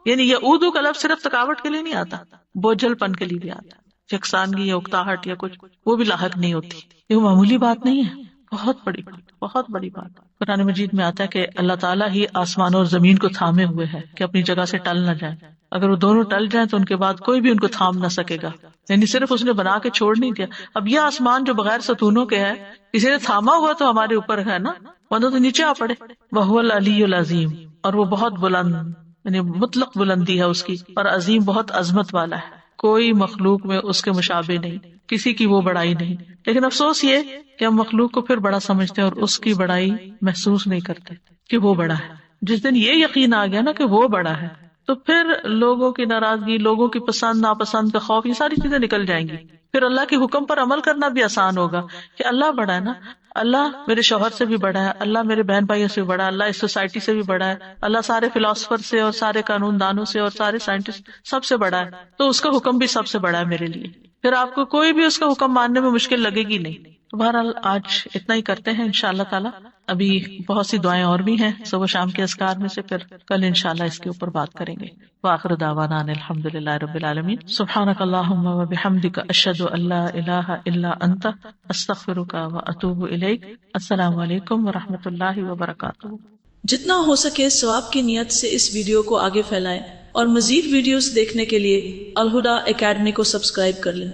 یعنی یعودو کا لفظ صرف تھکاوٹ کے لیے نہیں آتا، بوجھل پن کے لیے بھی آتا. یکسانگی یا اکتاہٹ یا کچھ وہ بھی لاحق نہیں ہوتی. یہ معمولی بات نہیں ہے، بہت بڑی بات، بہت بڑی بات. قرآن مجید میں آتا ہے کہ اللہ تعالیٰ ہی آسمان اور زمین کو تھامے ہوئے ہے کہ اپنی جگہ سے ٹل نہ جائیں. اگر وہ دونوں ٹل جائیں تو ان کے بعد کوئی بھی ان کو تھام نہ سکے گا. یعنی صرف اس نے بنا کے چھوڑ نہیں دیا. اب یہ آسمان جو بغیر ستونوں کے ہے، کسی نے تھاما ہوا تو ہمارے اوپر ہے نا، ورنہ تو نیچے آ پڑے. وَهُوَ الْعَلِيُّ الْعَظِيمُ، اور وہ بہت بلند یعنی مطلق بلندی ہے اس کی، اور عظیم بہت عظمت والا ہے، کوئی مخلوق میں اس کے مشابہ نہیں، کسی کی وہ بڑائی نہیں. لیکن افسوس یہ کہ ہم مخلوق کو پھر بڑا سمجھتے ہیں اور اس کی بڑائی محسوس نہیں کرتے کہ وہ بڑا ہے. جس دن یہ یقین آ گیا نا کہ وہ بڑا ہے، تو پھر لوگوں کی ناراضگی، لوگوں کی پسند ناپسند کا خوف، یہ ساری چیزیں نکل جائیں گی. پھر اللہ کے حکم پر عمل کرنا بھی آسان ہوگا کہ اللہ بڑا ہے نا، اللہ میرے شوہر سے بھی بڑا ہے، اللہ میرے بہن بھائیوں سے بھی بڑا ہے، اللہ اس سوسائٹی سے بھی بڑا ہے، اللہ سارے فلاسفر سے اور سارے قانون دانوں سے اور سارے سائنٹسٹ سب سے بڑا ہے، تو اس کا حکم بھی سب سے بڑا ہے میرے لیے. پھر آپ کو کوئی بھی اس کا حکم ماننے میں مشکل لگے گی نہیں. بہرحال آج اتنا ہی کرتے ہیں انشاءاللہ تعالی. ابھی بہت سی دعائیں اور بھی ہیں صبح شام کے اذکار میں سے، پھر کل انشاءاللہ اس کے اوپر بات کریں گے. وآخر دعوانا ان الحمدللہ رب العالمین. سبحانک اللہم وبحمدک، اشہد ان لا الہ الا انت، استغفرک واتوب الیک. السلام علیکم ورحمۃ اللہ وبرکاتہ. جتنا ہو سکے ثواب کی نیت سے اس ویڈیو کو آگے پھیلائیں، اور مزید ویڈیوز دیکھنے کے لیے الہدیٰ اکیڈمی کو سبسکرائب کر لیں.